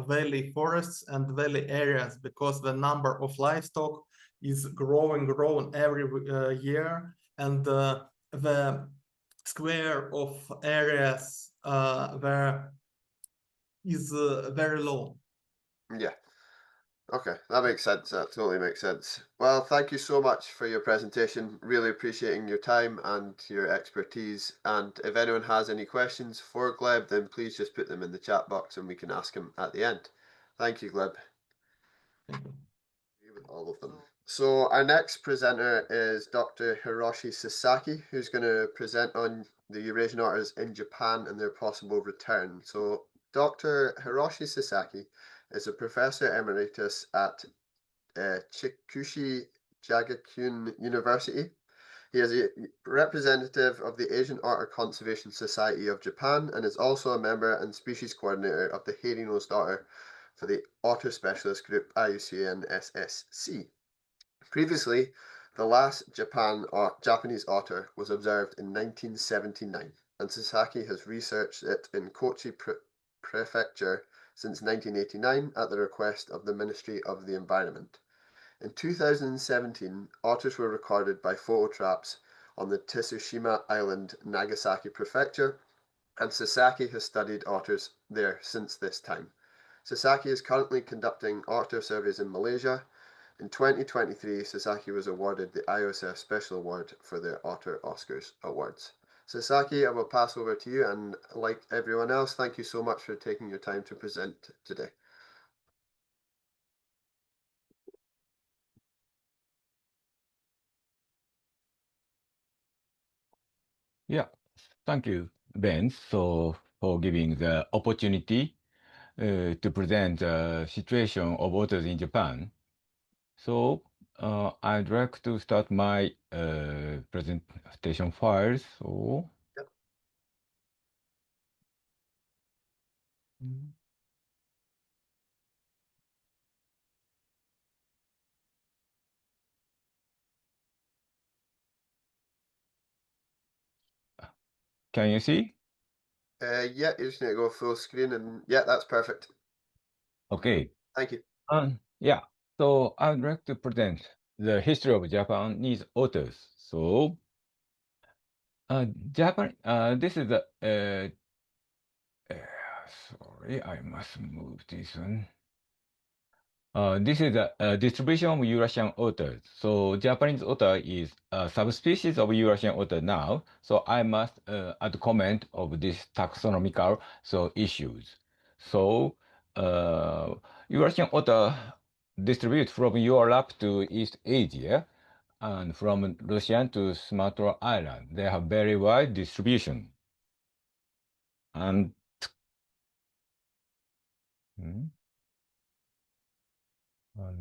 valley forests and valley areas because the number of livestock is growing every year, and the square of areas there is very low. Yeah. Okay, that makes sense. That totally makes sense. Well, thank you so much for your presentation. Really appreciating your time and your expertise. And if anyone has any questions for Gleb, then please just put them in the chat box and we can ask him at the end. Thank you, Gleb. Thank you. Agree with all of them. So our next presenter is Dr. Hiroshi Sasaki, who's going to present on the Eurasian otters in Japan and their possible return. So Dr. Hiroshi Sasaki is a professor emeritus at Chikushi Jagakyun University. He is a representative of the Asian Otter Conservation Society of Japan and is also a member and species coordinator of the hairy-nosed otter for the Otter Specialist Group IUCN SSC. Previously, the last Japanese otter was observed in 1979, and Sasaki has researched it in Kochi Prefecture since 1989 at the request of the Ministry of the Environment. In 2017, otters were recorded by photo traps on the Tsushima Island, Nagasaki Prefecture, and Sasaki has studied otters there since this time. Sasaki is currently conducting otter surveys in Malaysia. In 2023, Sasaki was awarded the IOSF Special Award for the Otter Oscars Awards. Sasaki, I will pass over to you, and like everyone else, thank you so much for taking your time to present today. Yeah, thank you, Ben, for giving the opportunity to present the situation of otters in Japan. So I'd like to start my presentation files. So, Yep. Can you see? Yeah, you just need to go full screen, and yeah, that's perfect. Okay. Thank you. Yeah, so I'd like to present the history of Japanese otters. So, Japan, this is the, sorry, I must move this one. This is the distribution of Eurasian otters. So Japanese otter is a subspecies of Eurasian otter now. So I must add comment of this taxonomical issues. So Eurasian otter distribute from Europe to East Asia and from Russia to Sumatra Island. They have very wide distribution. And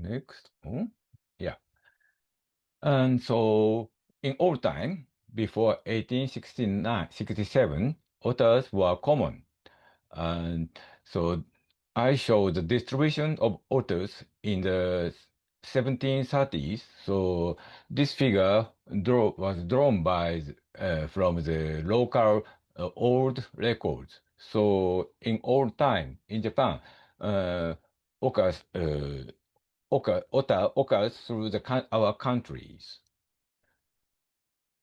next, yeah. And so in old time, before 1867, otters were common. And so I show the distribution of otters in the 1730s. So this figure was drawn by from the local old records. So in old time in Japan, otters occurs through our countries.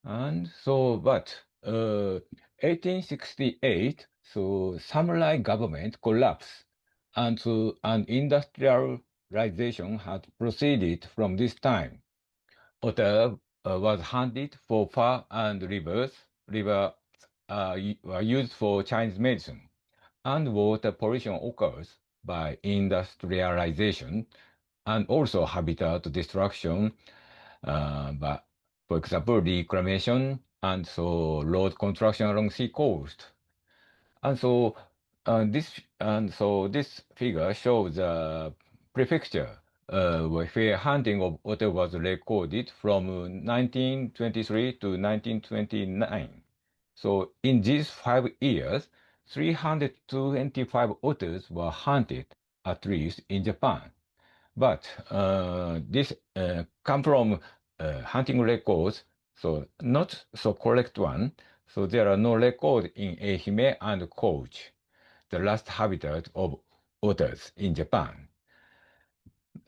And so, but 1868, so samurai government collapsed, and so industrialization had proceeded from this time. Otter was hunted for fur and rivers. Rivers were used for Chinese medicine, and water pollution occurs by industrialization, and also habitat destruction, but for example, reclamation and so road construction along sea coast. And so this figure shows the prefecture where hunting of otter was recorded from 1923 to 1929. So in these 5 years, 325 otters were hunted at least in Japan. But this come from hunting records, so not so correct one. So there are no records in Ehime and Kochi, the last habitat of otters in Japan.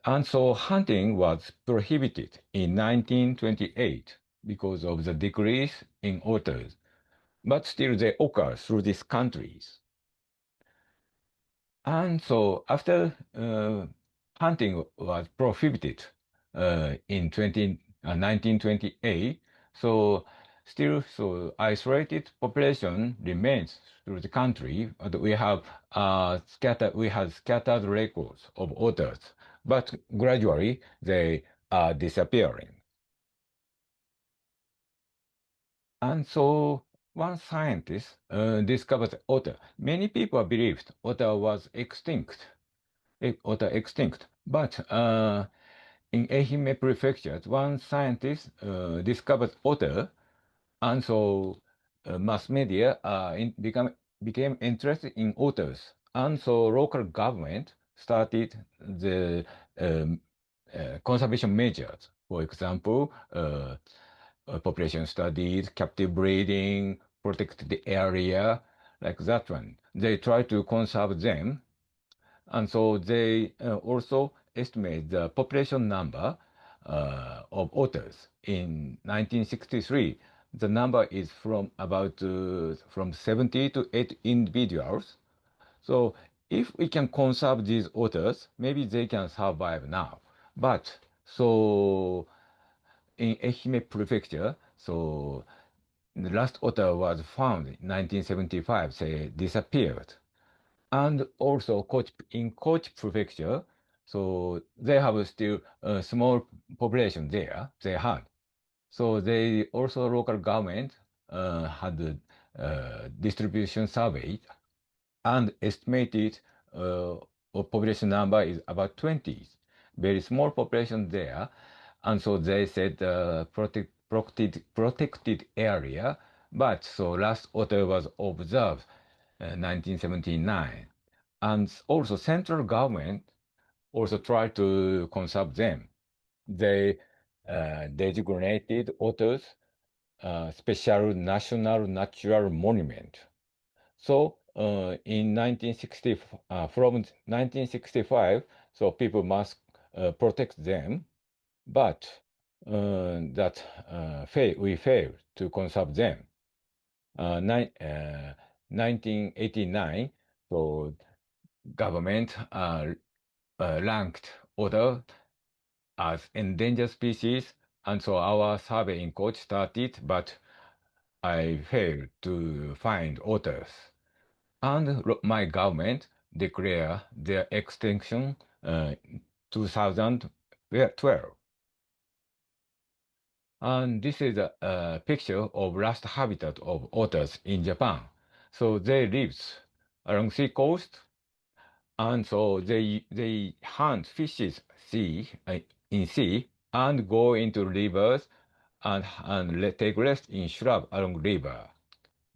And so hunting was prohibited in 1928 because of the decrease in otters, but still they occur through these countries. And so after hunting was prohibited in 1928, so still isolated population remains through the country. And we have scattered records of otters, but gradually they are disappearing. And so one scientist discovered otter. Many people believed otter was extinct. But in Ehime Prefecture, one scientist discovered otter, and so mass media became interested in otters, and so local government started the conservation measures. For example, population studies, captive breeding, protect the area, like that one. They try to conserve them. And so they also estimate the population number of otters. In 1963, the number is from about from 70 to 80 individuals. So if we can conserve these otters, maybe they can survive now. But so in Ehime Prefecture, so the last otter was found in 1975, say disappeared. And also in Kochi Prefecture, so they have still a small population there, they had. So they also local government had a distribution survey and estimated population number is about 20. Very small population there. And so they said protected area. But so last otter was observed 1979. And also central government also tried to conserve them. They designated otters special national natural monument. So in 1960, from 1965, so people must protect them, but we failed to conserve them. 1989, so government ranked otter as endangered species, and so our survey in Kochi started, but I failed to find otters. And my government declared their extinction 2012. And this is a picture of last habitat of otters in Japan. So they live along sea coast, and so they hunt fishes in sea and go into rivers and take rest in shrub along river.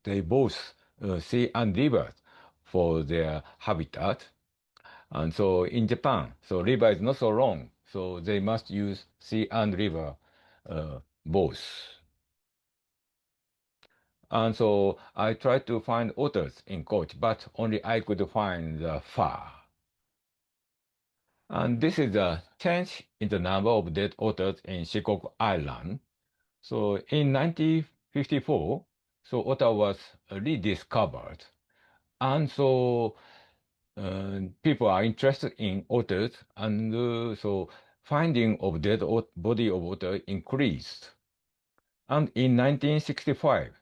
They both sea and rivers for their habitat. And so in Japan, so river is not so long, so they must use sea and river both. And so I tried to find otters in Kochi, but only I could find the far. And this is a change in the number of dead otters in Shikoku Island. So in 1954, so otter was rediscovered. And so people are interested in otters, and so finding of dead body of otter increased. And in 1965,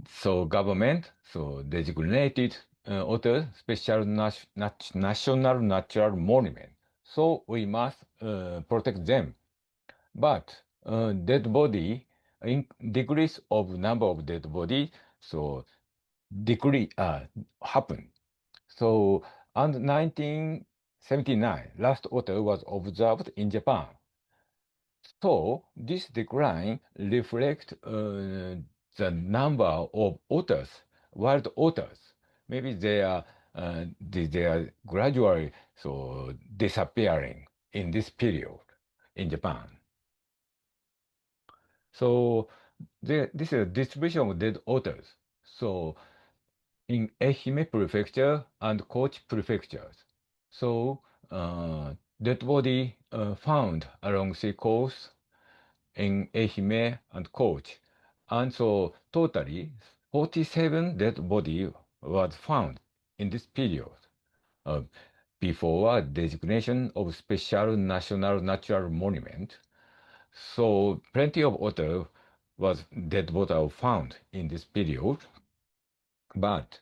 so government designated otter special national natural monument. So we must protect them. But dead body, decrease of number of dead body, so decrease happened. So, and 1979, last otter was observed in Japan. So, this decline reflects the number of otters, wild otters. Maybe they are gradually disappearing in this period in Japan. So, this is a distribution of dead otters. So in Ehime Prefecture and Kochi prefectures. So dead body found along sea coast in Ehime and Kochi. And so totally 47 dead body was found in this period before designation of special national natural monument. So plenty of otter was dead water found in this period. But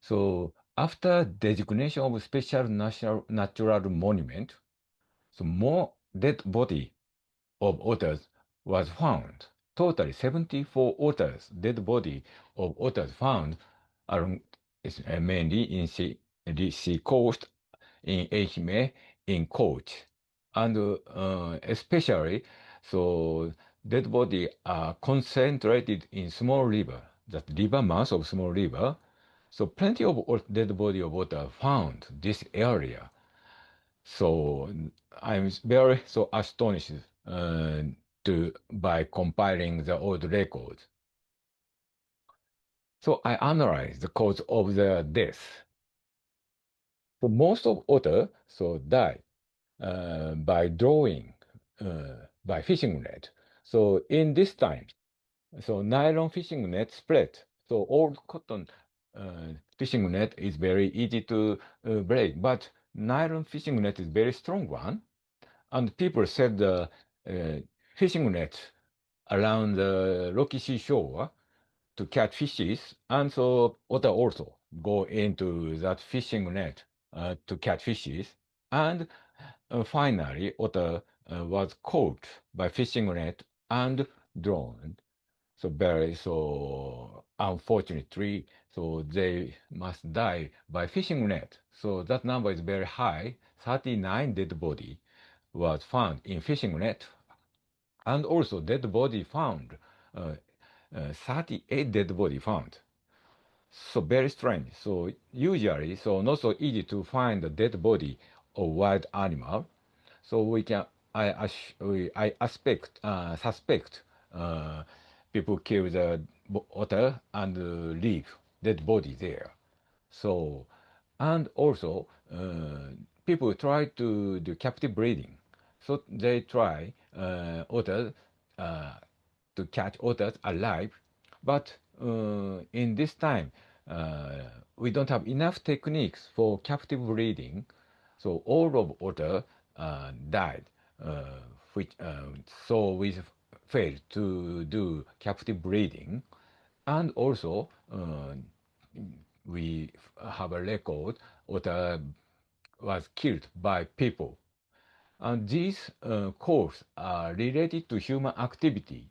so after designation of special national natural monument, so more dead body of otters was found. Totally 74 otters, dead body of otters found along mainly in the sea coast in Ehime, in Kochi, and especially so dead body are concentrated in small river, that river mouth of small river. So plenty of dead body of water found this area. So I'm very so astonished by compiling the old records. So I analyzed the cause of their death. So most of otter so die by drawing by fishing net. So in this time, so nylon fishing net spread. So old cotton fishing net is very easy to break, but nylon fishing net is very strong one. And people said the fishing net around the rocky seashore to catch fishes, and so otter also go into that fishing net to catch fishes. And finally, otter was caught by fishing net and drowned. So very so unfortunately, so they must die by fishing net. So that number is very high. 39 dead body was found in fishing net, and also dead body found. 38 dead body found. So very strange. So usually, so not so easy to find the dead body of wild animal. So we can, I suspect people kill the otter and leave dead body there. So, and also people try to do captive breeding. So they try otters to catch otters alive, but in this time we don't have enough techniques for captive breeding, so all of otter died, which so we failed to do captive breeding, and also we have a record otter was killed by people, and these causes are related to human activity.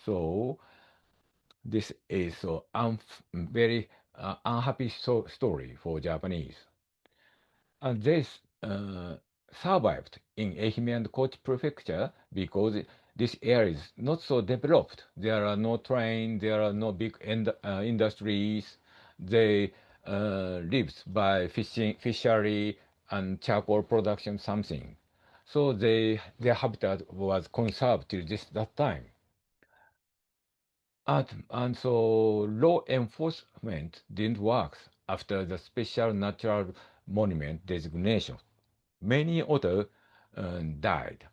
So this is so very unhappy story for Japanese. And this survived in Ehime and Kochi prefecture because this area is not so developed. There are no trains, there are no big industries. They lived by fishing, fishery, and charcoal production, something. So their habitat was conserved till that time. And so law enforcement didn't work after the special natural monument designation. Many otters died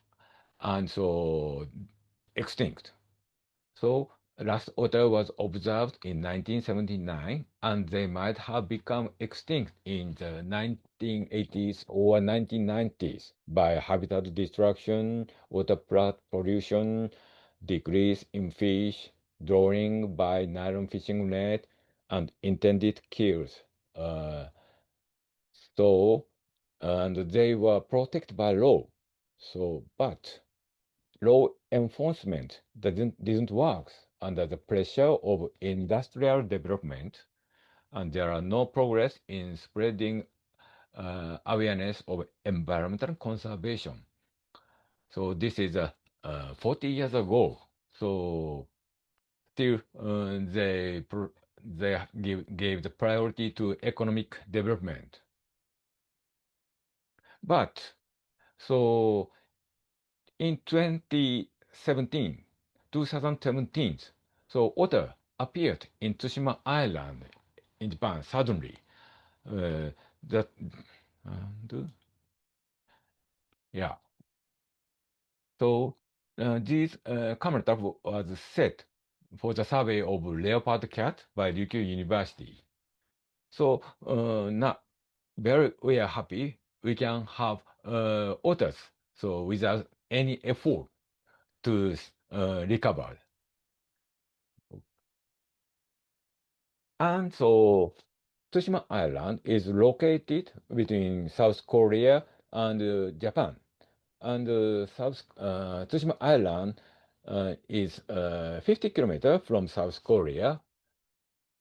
and so extinct. So last otter was observed in 1979, and they might have become extinct in the 1980s or 1990s by habitat destruction, water pollution, decrease in fish, drawing by nylon fishing net, and intended kills. So, and they were protected by law. So, but law enforcement didn't work under the pressure of industrial development, and there are no progress in spreading awareness of environmental conservation. So this is 40 years ago. So still they gave the priority to economic development. But so in 2017, 2017. So otter appeared in Tsushima Island in Japan suddenly. That yeah. So this camera trap was set for the survey of leopard cat by Ryukyu University. So now we are happy we can have otters so without any effort to recover. And so Tsushima Island is located between South Korea and Japan. And Tsushima Island is 50 kilometers from South Korea.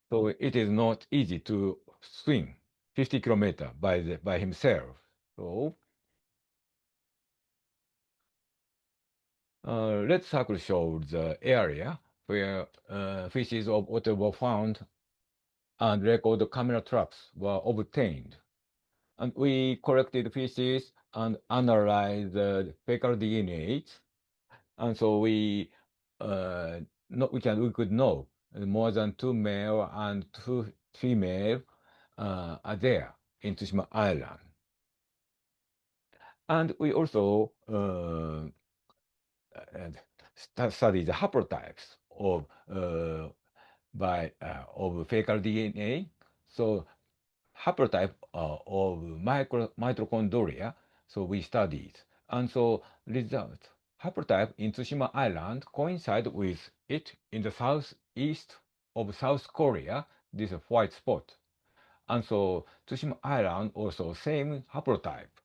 So it is not easy to swim 50 kilometers by himself. So red circle shows the area where fishes of otter were found and record camera traps were obtained. And we collected fishes and analyzed the fecal DNA. And so we could know more than 2 male and 2 female are there in Tsushima Island. And we also studied the haplotypes of fecal DNA. So haplotype of mitochondria. So we studied, and so result haplotype in Tsushima Island coincide with it in the southeast of South Korea. This is a white spot, and so Tsushima Island also same haplotype,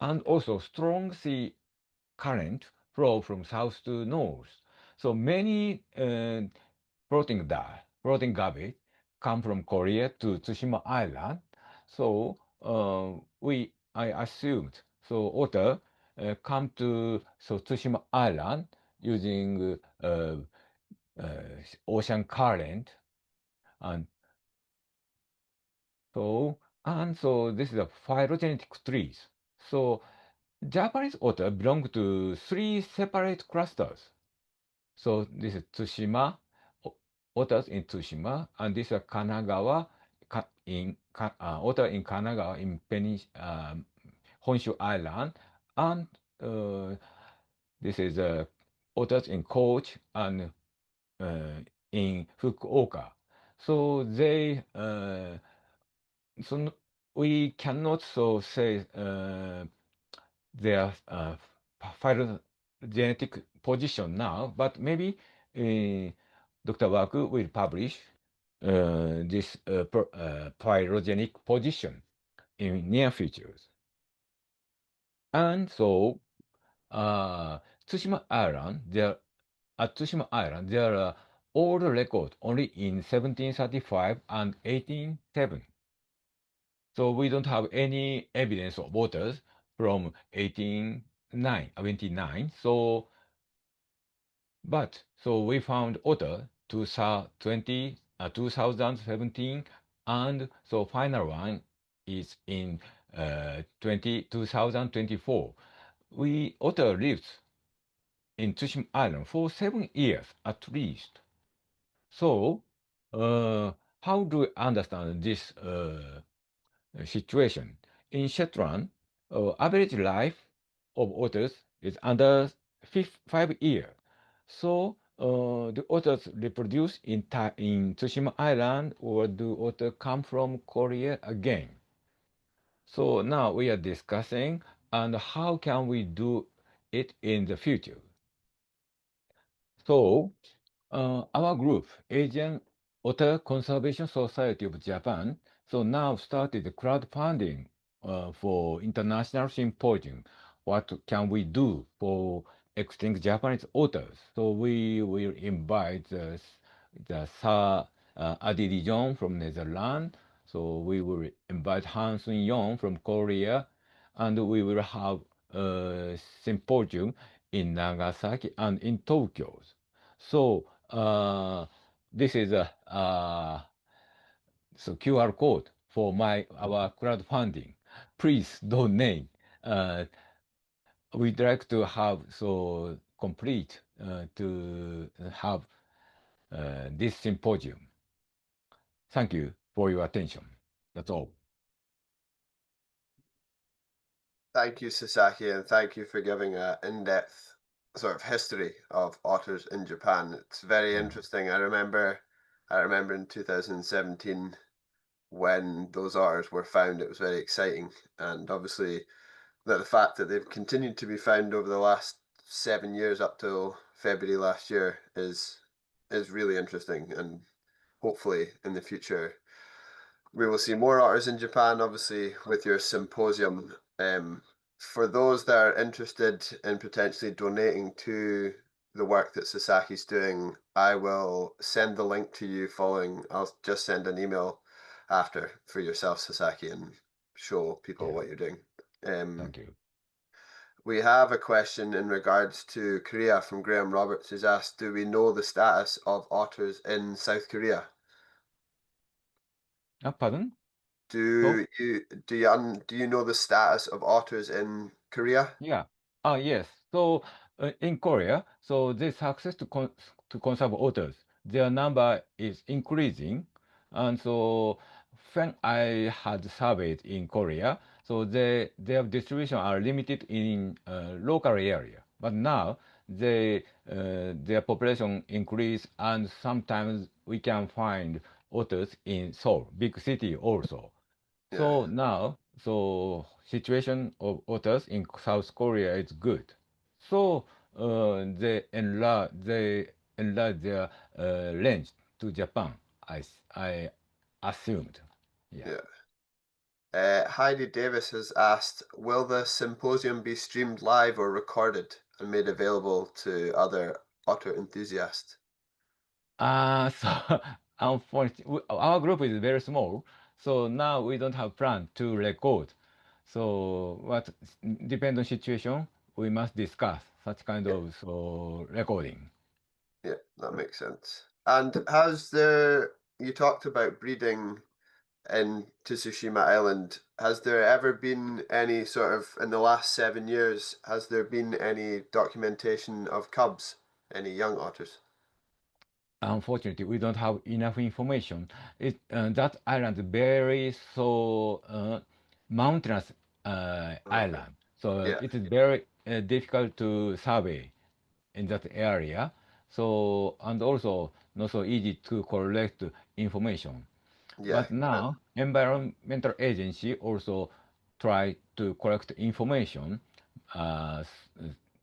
and also strong sea current flow from south to north. So many floating garbage come from Korea to Tsushima Island. So I assumed so otter come to Tsushima Island using ocean current, and so this is a phylogenetic trees. So Japanese otter belong to 3 separate clusters. So this is Tsushima, otters in Tsushima, and this is Kanagawa, otter in Kanagawa in Honshu Island, and this is otters in Kochi and in Fukuoka. So they, so we cannot say their phylogenetic position now, but maybe Dr. Waku will publish this phylogenetic position in near futures. And so Tsushima Island, at Tsushima Island, there are old records only in 1735 and 1807. So we don't have any evidence of otters from 1829. So we found otter 2017, and so final one is in 2024. Otter lives in Tsushima Island for 7 years at least. So how do we understand this situation? In Shetland, average life of otters is under 5 years. So the otters reproduce in Tsushima Island, or do otters come from Korea again? So now we are discussing and how can we do it in the future. So our group, Asian Otter Conservation Society of Japan, so now started crowdfunding for international symposium. What can we do for extinct Japanese otters? So we will invite the Adi Dijon from Netherlands. So we will invite Han Sun-yong from Korea, and we will have a symposium in Nagasaki and in Tokyo. So this is a QR code for our crowdfunding. Please donate. We'd like to have complete to have this symposium. Thank you for your attention. That's all. Thank you, Sasaki, and thank you for giving an in-depth sort of history of otters in Japan. It's very interesting. I remember in 2017 when those otters were found, it was very exciting. And obviously that the fact that they've continued to be found over the last 7 years up till February last year is really interesting, and hopefully in the future we will see more otters in Japan, obviously with your symposium. For those that are interested in potentially donating to the work that Sasaki's doing, I will send the link to you following. I'll just send an email after for yourself, Sasaki, and show people what you're doing. Thank you. We have a question in regards to Korea from Graham Roberts, who's asked, do we know the status of otters in South Korea? Pardon? Do you know the status of otters in Korea? Yeah. Yes. So in Korea, so the success to conserve otters, their number is increasing, and so when I had surveyed in Korea, so their distribution are limited in local area, but now their population increase, and sometimes we can find otters in Seoul, big city also. So now, so situation of otters in South Korea is good. So they enlarge their range to Japan. I assumed. Heidi Davis has asked, will the symposium be streamed live or recorded and made available to other otter enthusiasts? So unfortunately, our group is very small, so now we don't have plan to record. So what depends on situation, we must discuss such kind of recording. Yeah, that makes sense. And you talked about breeding in Tsushima Island. Has there ever been any sort of, in the last 7 years, has there been any documentation of cubs, any young otters? Unfortunately, we don't have enough information. That island is very mountainous island, so it is very difficult to survey in that area. So and also not so easy to collect information. But now, environmental agency also try to collect information uh,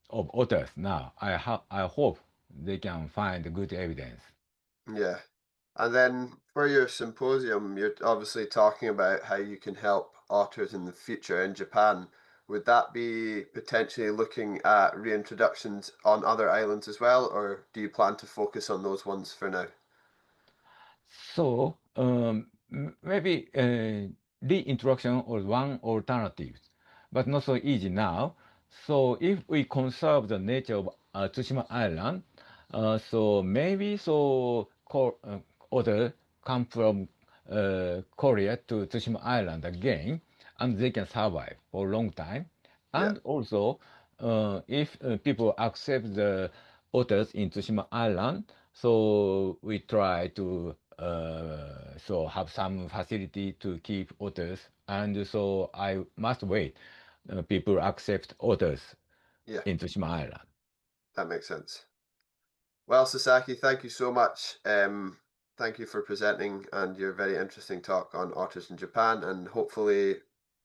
of otters. Now, I hope they can find good evidence. Yeah. And then for your symposium, you're obviously talking about how you can help otters in the future in Japan. Would that be potentially looking at reintroductions on other islands as well, or do you plan to focus on those ones for now? So maybe reintroduction or one alternative, but not so easy now. So if we conserve the nature of Tsushima Island, so maybe other come from Korea to Tsushima Island again, and they can survive for a long time. And also, if people accept the otters in Tsushima Island, so we try to have some facility to keep otters, and so I must wait. People accept otters in Tsushima Island. That makes sense. Well, Sasaki, thank you so much. Thank you for presenting and your very interesting talk on otters in Japan, and hopefully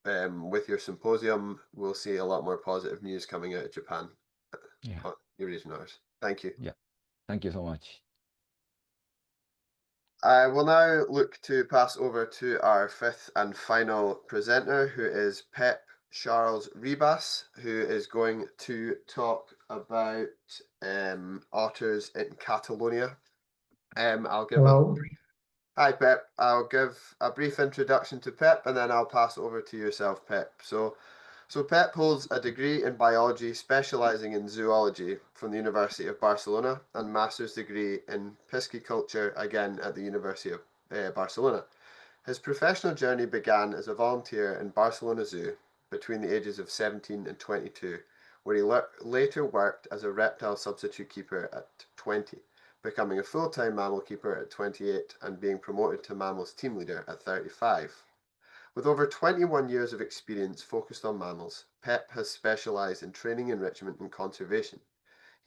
with your symposium, we'll see a lot more positive news coming out of Japan on Eurasian otters. Thank you. Yeah, thank you so much. I will now look to pass over to our fifth and final presenter, who is Pep Xarles Ribas, who is going to talk about otters in Catalonia. Hi, Pep. I'll give a brief introduction to Pep, and then I'll pass over to yourself, Pep. So Pep holds a degree in biology, specializing in zoology from the University of Barcelona, and master's degree in pisciculture, again at the University of Barcelona. His professional journey began as a volunteer in Barcelona Zoo between the ages of 17 and 22, where he later worked as a reptile substitute keeper at 20, becoming a full-time mammal keeper at 28 and being promoted to mammals team leader at 35. With over 21 years of experience focused on mammals, Pep has specialised in training, enrichment and conservation.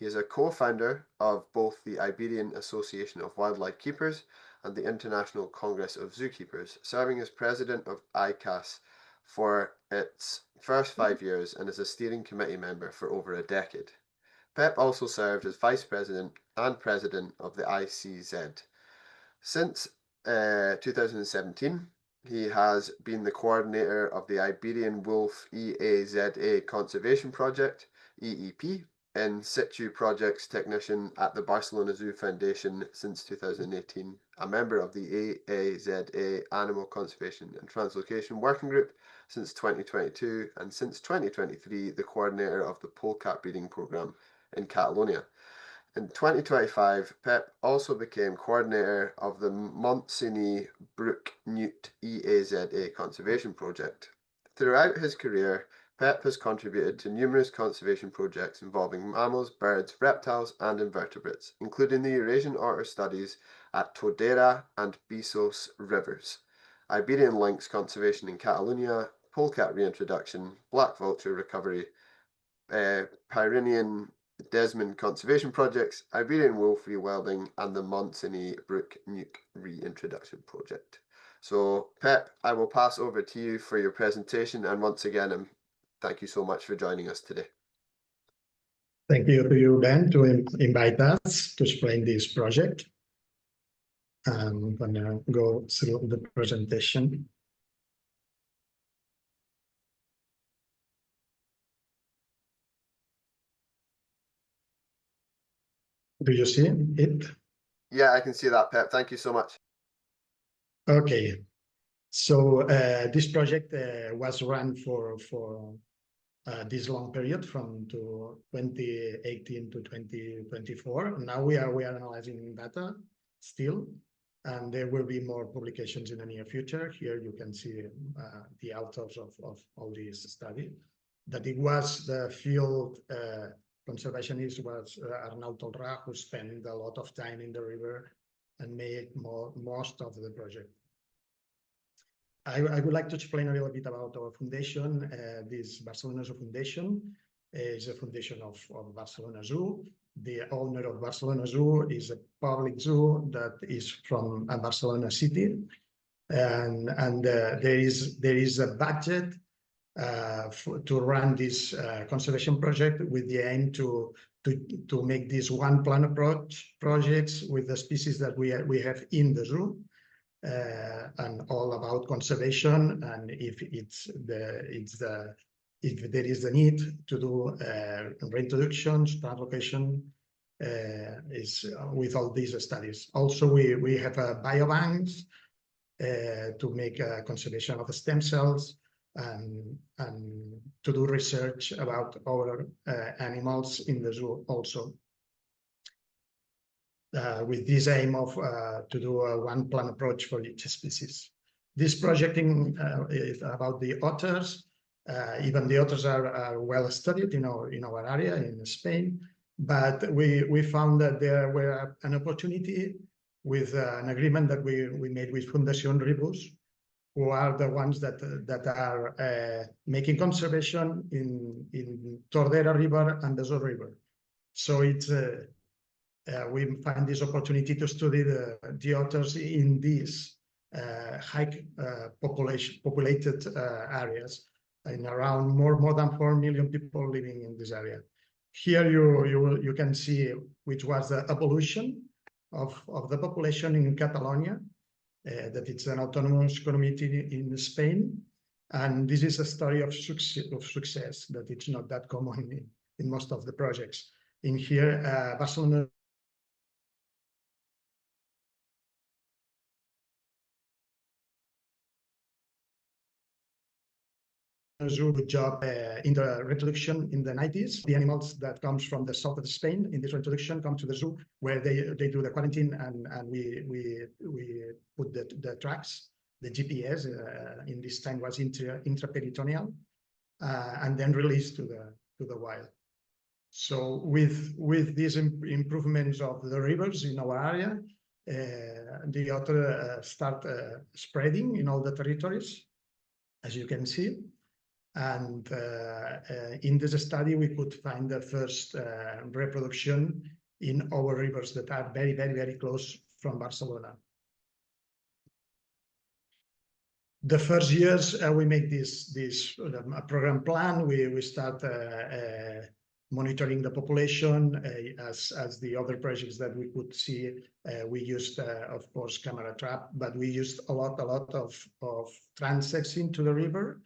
He is a co-founder of both the Iberian Association of Wildlife Keepers and the International Congress of Zookeepers, serving as president of ICAS for its first 5 years and as a steering committee member for over a decade. Pep also served as vice president and president of the ICZ. Since 2017, he has been the coordinator of the Iberian Wolf EAZA Conservation Project, EEP, in situ projects technician at the Barcelona Zoo Foundation since 2018, a member of the EAZA Animal Conservation and Translocation Working Group since 2022, and since 2023 the coordinator of the polecat breeding programme in Catalonia. In 2025, Pep also became coordinator of the Montseny Brook Newt EAZA Conservation Project. Throughout his career, Pep has contributed to numerous conservation projects involving mammals, birds, reptiles and invertebrates, including the Eurasian otter studies at Tordera and Besos rivers, Iberian lynx conservation in Catalonia, polecat reintroduction, black vulture recovery, Pyrenean Desmond conservation projects, Iberian wolf rewilding and the Montseny Brook Newt reintroduction project. So Pep, I will pass over to you for your presentation, and once again thank you so much for joining us today. Thank you to you, Ben, to invite us to explain this project. I'm going to go through the presentation. Do you see it? Yeah, I can see that, Pep. Thank you so much. Okay. So this project was run for this long period from 2018 to 2024. Now we are analyzing data still, and there will be more publications in the near future. Here you can see the authors of all these studies. That it was the field conservationist was Arnau Tolrà, who spent a lot of time in the river and made most of the project. I would like to explain a little bit about our foundation. This Barcelona Zoo Foundation is a foundation of Barcelona Zoo. The owner of Barcelona Zoo is a public zoo that is from Barcelona City, and there is a budget to run this conservation project with the aim to make this one plan approach projects with the species that we have in the zoo. And all about conservation, and if there is the need to do reintroductions, translocation, is with all these studies. Also, we have biobanks to make conservation of the stem cells and to do research about our animals in the zoo also. With this aim of to do a one plan approach for each species. This project is about the otters. Even the otters are well studied in our area in Spain, but we found that there were an opportunity with an agreement that we made with Fundación Ribas, who are the ones that are making conservation in Tordera River and Besos River. So it's we find this opportunity to study the otters in these high populated areas, in around more than 4 million people living in this area. Here you can see which was the evolution of the population in Catalonia, that it's an autonomous community in Spain, and this is a story of success that it's not that common in most of the projects. In here, Barcelona Zoo good job in the reintroduction in the 90s. The animals that comes from the south of Spain in this reintroduction come to the zoo where they do the quarantine, and we put the tracks, the GPS in this time was intraperitoneal, and then released to the wild. So with these improvements of the rivers in our area, the otter start spreading in all the territories, as you can see. And in this study, we could find the first reproduction in our rivers that are very, very, very close from Barcelona. The first years we make this program plan, we start monitoring the population as the other projects that we could see. We used, of course, camera trap, but we used a lot of transects into the river.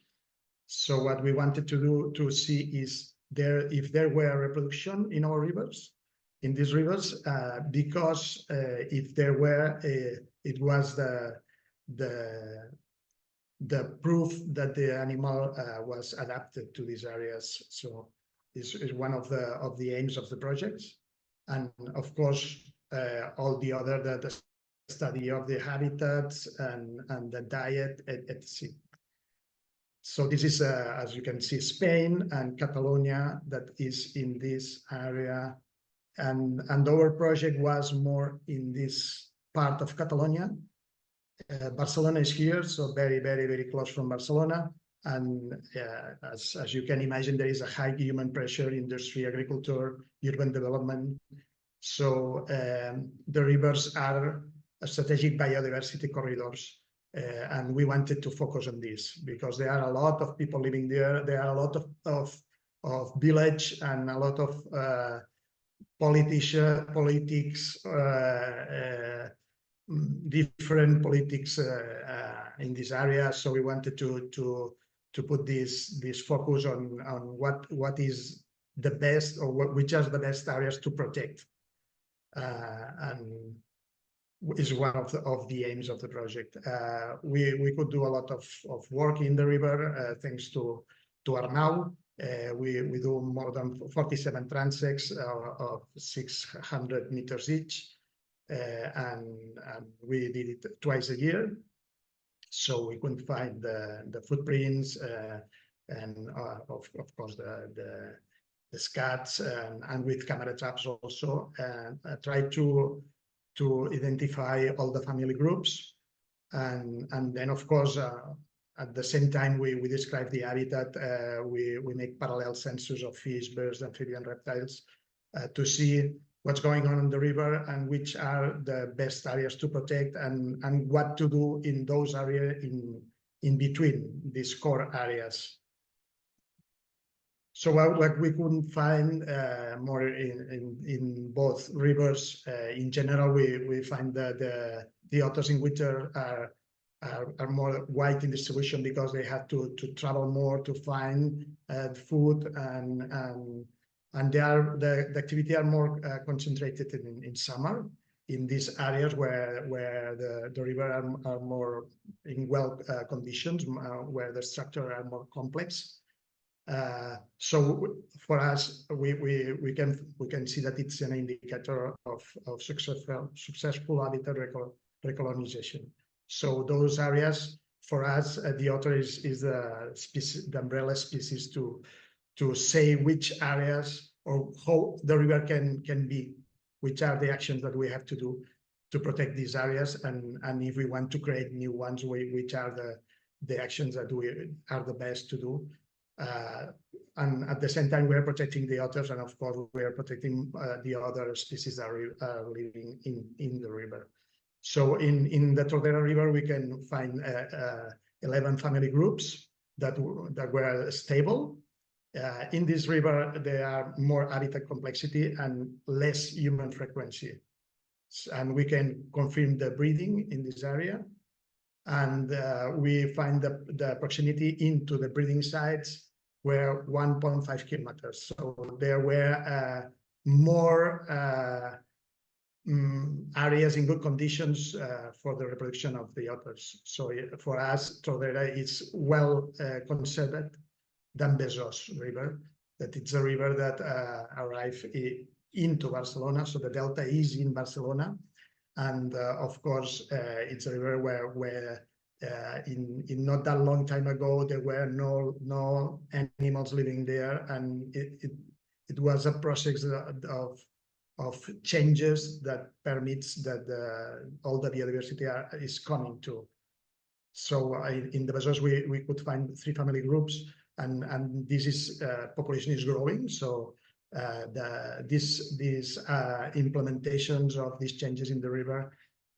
So what we wanted to do to see is if there were reproduction in our rivers, in these rivers, because if there were, it was the proof that the animal was adapted to these areas. So this is one of the aims of the projects, and of course all the other the study of the habitats and the diet, etc. So this is, as you can see, Spain and Catalonia that is in this area. And our project was more in this part of Catalonia. Barcelona is here, so very, very, very close from Barcelona. And as you can imagine, there is a high human pressure, industry, agriculture, urban development. So the rivers are strategic biodiversity corridors. And we wanted to focus on this because there are a lot of people living there. There are a lot of village and a lot of politics, different politics in this area. So we wanted to put this focus on what is the best, or which are the best areas to protect, and is one of the aims of the project. We could do a lot of work in the river thanks to Arnau. We do more than 47 transects of 600 meters each, and we did it twice a year. So we could find the footprints and of course the scats, and with camera traps also, and try to identify all the family groups, and then of course at the same time we describe the habitat. We make parallel sensors of fish, birds, amphibian, reptiles to see what's going on in the river and which are the best areas to protect, and what to do in those areas in between these core areas. So what we couldn't find more in both rivers, in general, we find that the otters in winter are more wide in distribution because they have to travel more to find food, and the activity are more concentrated in summer in these areas where the river are more in well conditions, where the structure are more complex. So for us, we can see that it's an indicator of successful habitat recolonization. So those areas, for us, the otter is the umbrella species to say which areas or how the river can be, which are the actions that we have to do to protect these areas, and if we want to create new ones, which are the actions that are the best to do. And at the same time, we are protecting the otters, and of course, we are protecting the other species that are living in the river. So in the Tordera River, we can find 11 family groups that were stable. In this river, there are more habitat complexity and less human frequency. And we can confirm the breeding in this area. And we find the proximity into the breeding sites were 1.5 kilometers. So there were more areas in good conditions for the reproduction of the otters. So for us, Tordera is well conserved than Besos River, that it's a river that arrived into Barcelona. So the delta is in Barcelona. And of course, it's a river where in not that long time ago, there were no animals living there. And it was a process of changes that permits that all the biodiversity is coming to. So in the Besos, we could find 3 family groups, and this is population is growing. So these implementations of these changes in the river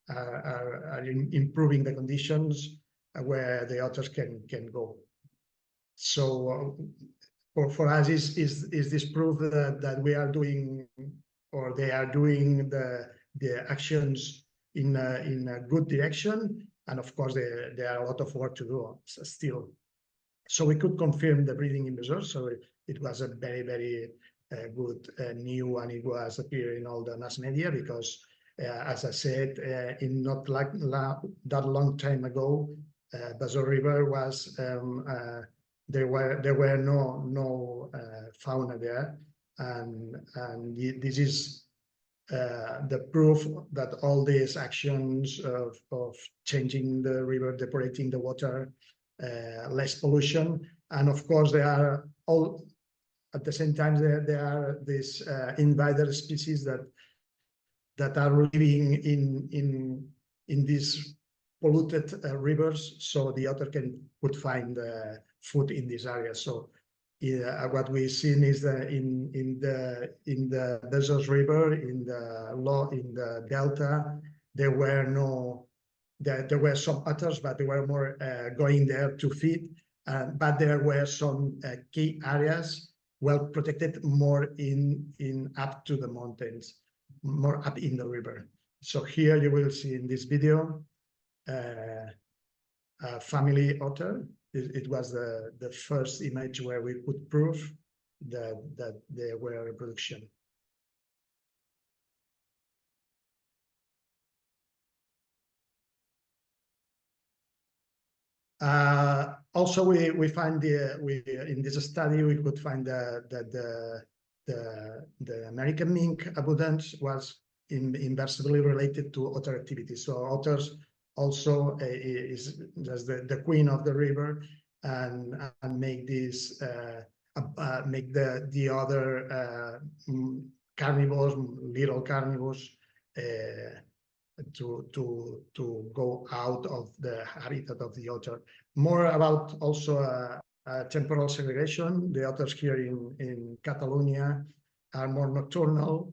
are improving the conditions where the otters can go. So for us is this proof that we are doing, or they are doing the actions in a good direction. And of course, there are a lot of work to do still. So we could confirm the breeding in Besos. So it was a very, very good new, and it was appearing in all the mass media because, as I said, in not like that long time ago, Besos River was there were no fauna there, and this is the proof that all these actions of changing the river, depurating the water, less pollution, and of course there are all at the same time there are these invaded species that are living in these polluted rivers, so the otter could find food in this area. So what we've seen is that in the Besos River, in the delta, there were some otters, but they were more going there to feed. But there were some key areas well protected, more in up to the mountains, more up in the river. So here you will see in this video a family otter. It was the first image where we could prove that they were reproduction. Also, we find in this study we could find that the American mink abundance was inversely related to otter activity. So otters also is just the queen of the river, and make this make the other carnivores, little carnivores, to go out of the habitat of the otter. More about also temporal segregation. The otters here in Catalonia are more nocturnal,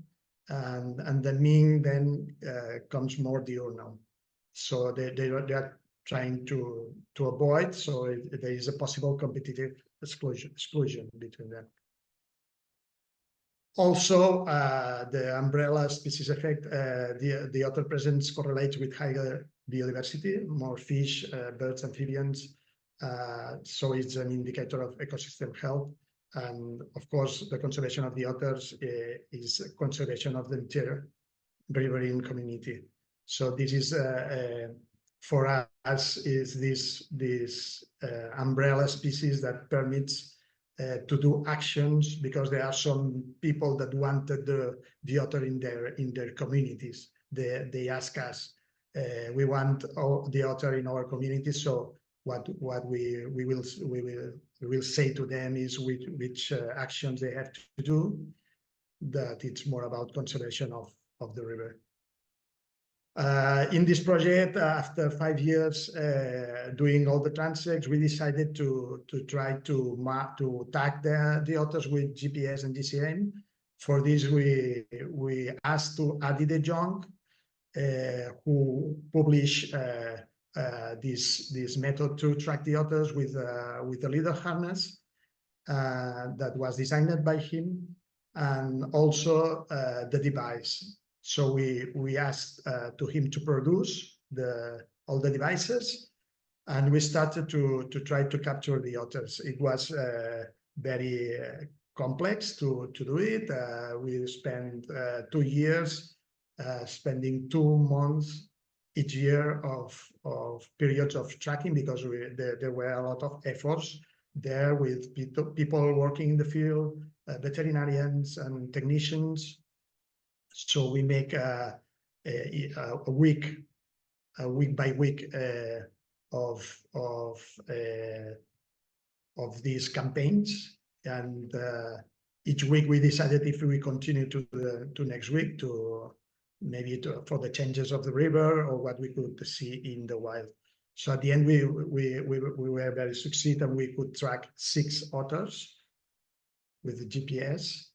and the mink then comes more diurnal. So they are trying to avoid. So there is a possible competitive exclusion between them. Also, the umbrella species effect, the otter presence correlates with higher biodiversity, more fish, birds, amphibians. So it's an indicator of ecosystem health. And of course, the conservation of the otters is conservation of the entire riverine community. So this is, for us, is this umbrella species that permits to do actions, because there are some people that wanted the otter in their communities. They ask us, we want the otter in our community. So what we will say to them is which actions they have to do. That it's more about conservation of the river. In this project, after 5 years doing all the transects, we decided to try to tag the otters with GPS and GCM. For this, we asked to Adi de Jong, who published this method to track the otters with a leader harness that was designed by him, and also the device. So we asked to him to produce all the devices, and we started to try to capture the otters. It was very complex to do it. We spent 2 years, spending 2 months each year of periods of tracking, because there were a lot of efforts there with people working in the field, veterinarians and technicians. So we make a week by week of these campaigns, and each week we decided if we continue to next week to maybe for the changes of the river or what we could see in the wild. So at the end we were very succeed, and we could track 6 otters with the GPS.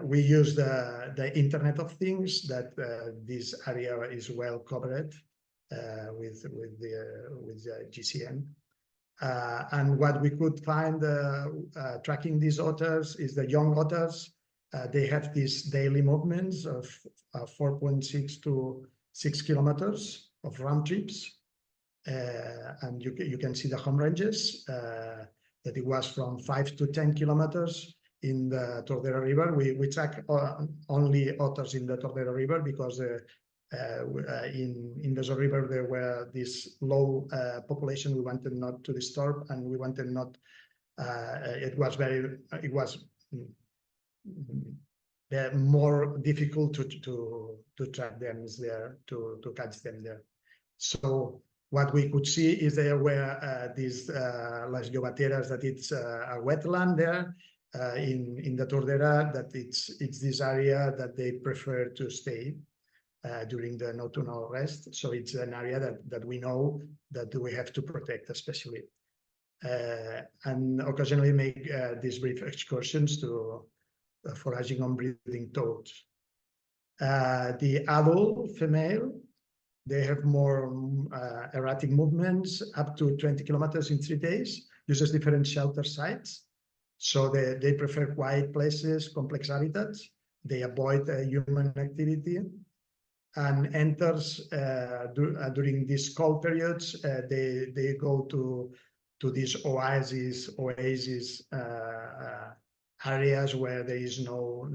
We use the Internet of Things, that this area is well covered with the GCN. And what we could find tracking these otters is the young otters. They have these daily movements of 4.6 to 6 kilometers of round trips. And you can see the home ranges, that it was from 5 to 10 kilometers in the Tordera River. We track only otters in the Tordera River because in Besos River there were this low population we wanted not to disturb, and we wanted not. It was more difficult to track them there, to catch them there. So what we could see is there were these las llobateras, that it's a wetland there in the Tordera, that it's this area that they prefer to stay during the nocturnal rest. So it's an area that we know that we have to protect, especially. And occasionally make these brief excursions to foraging on breeding toads. The adult female, they have more erratic movements, up to 20 kilometers in 3 days, uses different shelter sites. So they prefer quiet places, complex habitats. They avoid human activity, and enters during these cold periods. They go to these oasis areas where there is no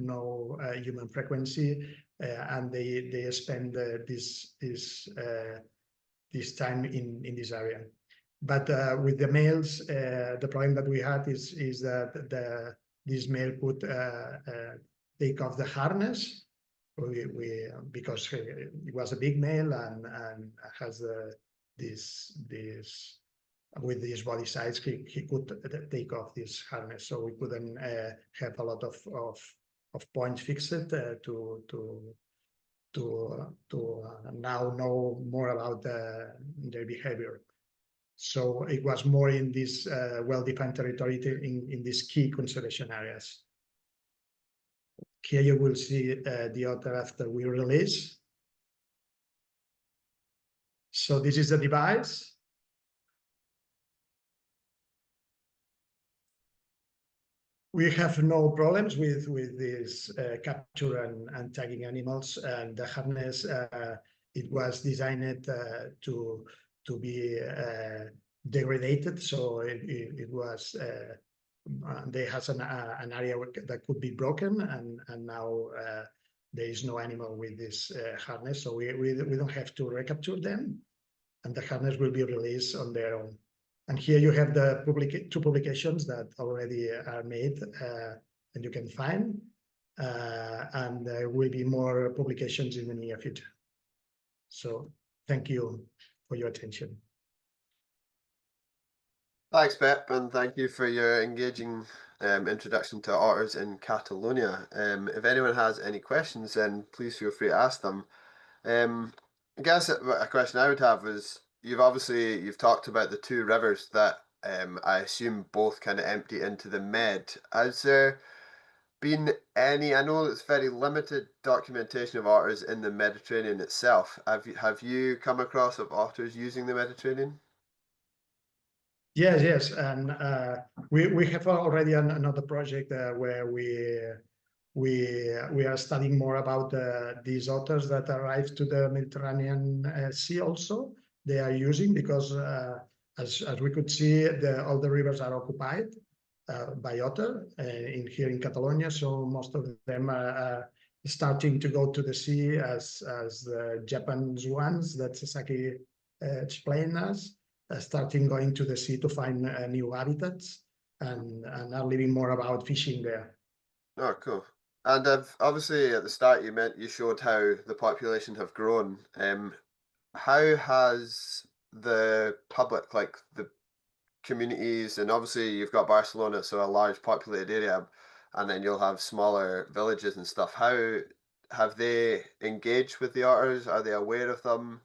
human frequency, and they spend this time in this area. But with the males, the problem that we had is that this male could take off the harness. Because he was a big male and has this with his body size, he could take off this harness, so we couldn't have a lot of points fixed to now know more about their behavior. So it was more in this well-defined territory in these key conservation areas. Here you will see the otter after we release. So this is the device. We have no problems with this capture and tagging animals, and the harness it was designed to be degraded, so it was they has an area that could be broken, and now there is no animal with this harness, so we don't have to recapture them, and the harness will be released on their own. And here you have the two publications that already are made, and you can find, and there will be more publications in the near future. So thank you for your attention. Thanks, Pep, and thank you for your engaging introduction to otters in Catalonia. If anyone has any questions, then please feel free to ask them. I guess a question I would have is, you've talked about the 2 rivers that I assume both kind of empty into the Med. Has there been any, I know it's very limited documentation of otters in the Mediterranean itself. Have you come across of otters using the Mediterranean? Yes, and we have already another project where we are studying more about these otters that arrive to the Mediterranean Sea. Also, they are using, because as we could see, all the rivers are occupied by otter here in Catalonia. So most of them are starting to go to the sea, as the Japanese ones that Sasaki explained us. Starting going to the sea to find new habitats, and are living more about fishing there. Oh, cool. And obviously at the start you showed how the population have grown. How has the public, like the communities, and obviously you've got Barcelona, so a large populated area, and then you'll have smaller villages and stuff. How have they engaged with the otters? Are they aware of them?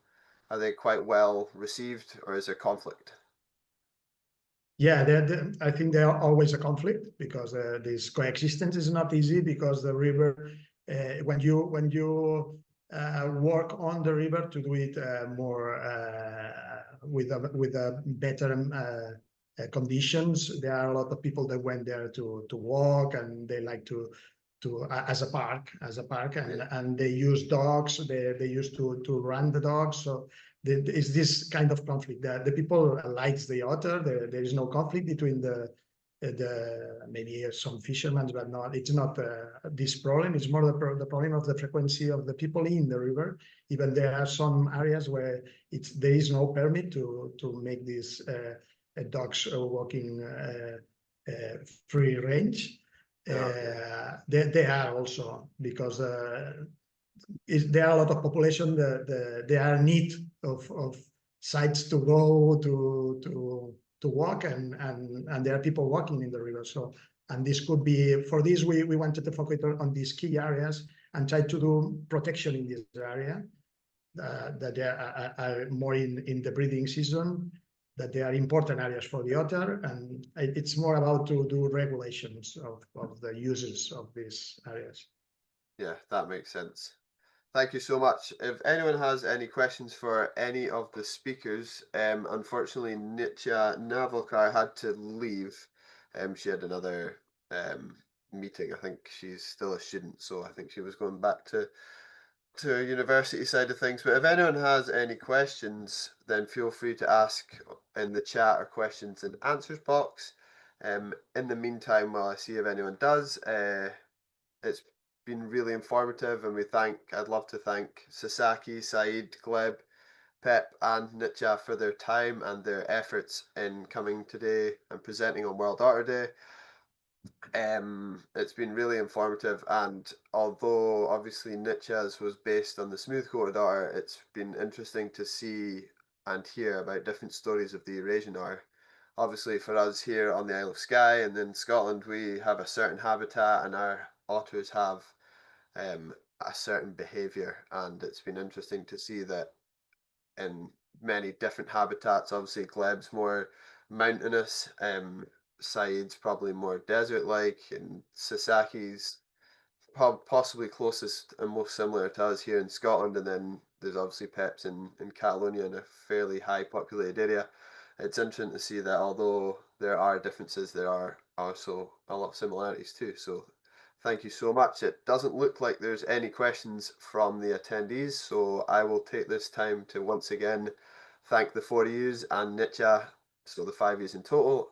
Are they quite well received, or is there conflict? Yeah, I think there are always a conflict because this coexistence is not easy because the river, when you work on the river to do it more with a better conditions, there are a lot of people that went there to walk, and they like to as a park and they use dogs. They used to run the dogs. So there is this kind of conflict. The people likes the otter. There is no conflict between the maybe some fishermen, but not. It's not this problem. It's more the problem of the frequency of the people in the river. Even there are some areas where there is no permit to make these dogs walking free range. They are also because there are a lot of population. There are need of sites to go to walk, and there are people walking in the river. So, and this could be for this we wanted to focus on these key areas and try to do protection in this area that they are more in the breeding season, that they are important areas for the otter, and it's more about to do regulations of the uses of these areas. Yeah, that makes sense. Thank you so much. If anyone has any questions for any of the speakers, unfortunately Nitya Navalkar had to leave. She had another meeting. I think she's still a student, so I think she was going back to university side of things. But if anyone has any questions, then feel free to ask in the chat or questions and answers box. In the meantime, while I see if anyone does, it's been really informative, and I'd love to thank Sasaki, Saeid, Gleb, Pep and Nitya for their time and their efforts in coming today and presenting on World Otter Day. It's been really informative, and although obviously Nitya's was based on the smooth-coated otter, it's been interesting to see and hear about different stories of the Eurasian otter. Obviously for us here on the Isle of Skye and in Scotland, we have a certain habitat and our otters have a certain behaviour, and it's been interesting to see that in many different habitats. Obviously Gleb's more mountainous, Saeid's probably more desert-like, and Sasaki's possibly closest and most similar to us here in Scotland, and then there's obviously Pep's in Catalonia, in a fairly high populated area. It's interesting to see that although there are differences, there are also a lot of similarities too. So thank you so much. It doesn't look like there's any questions from the attendees, so I will take this time to once again thank the 4 of yous and Nitya, so the 5 yous in total.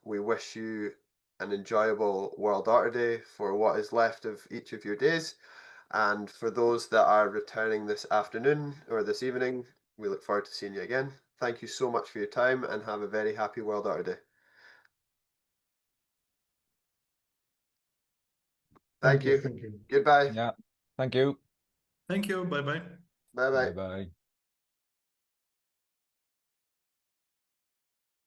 We wish you an enjoyable World Otter Day for what is left of each of your days, and for those that are returning this afternoon or this evening, we look forward to seeing you again. Thank you so much for your time, and have a very happy World Otter Day. Thank you. Thank you. Goodbye. Yeah. Thank you. Thank you. Bye bye. Bye bye. Bye bye.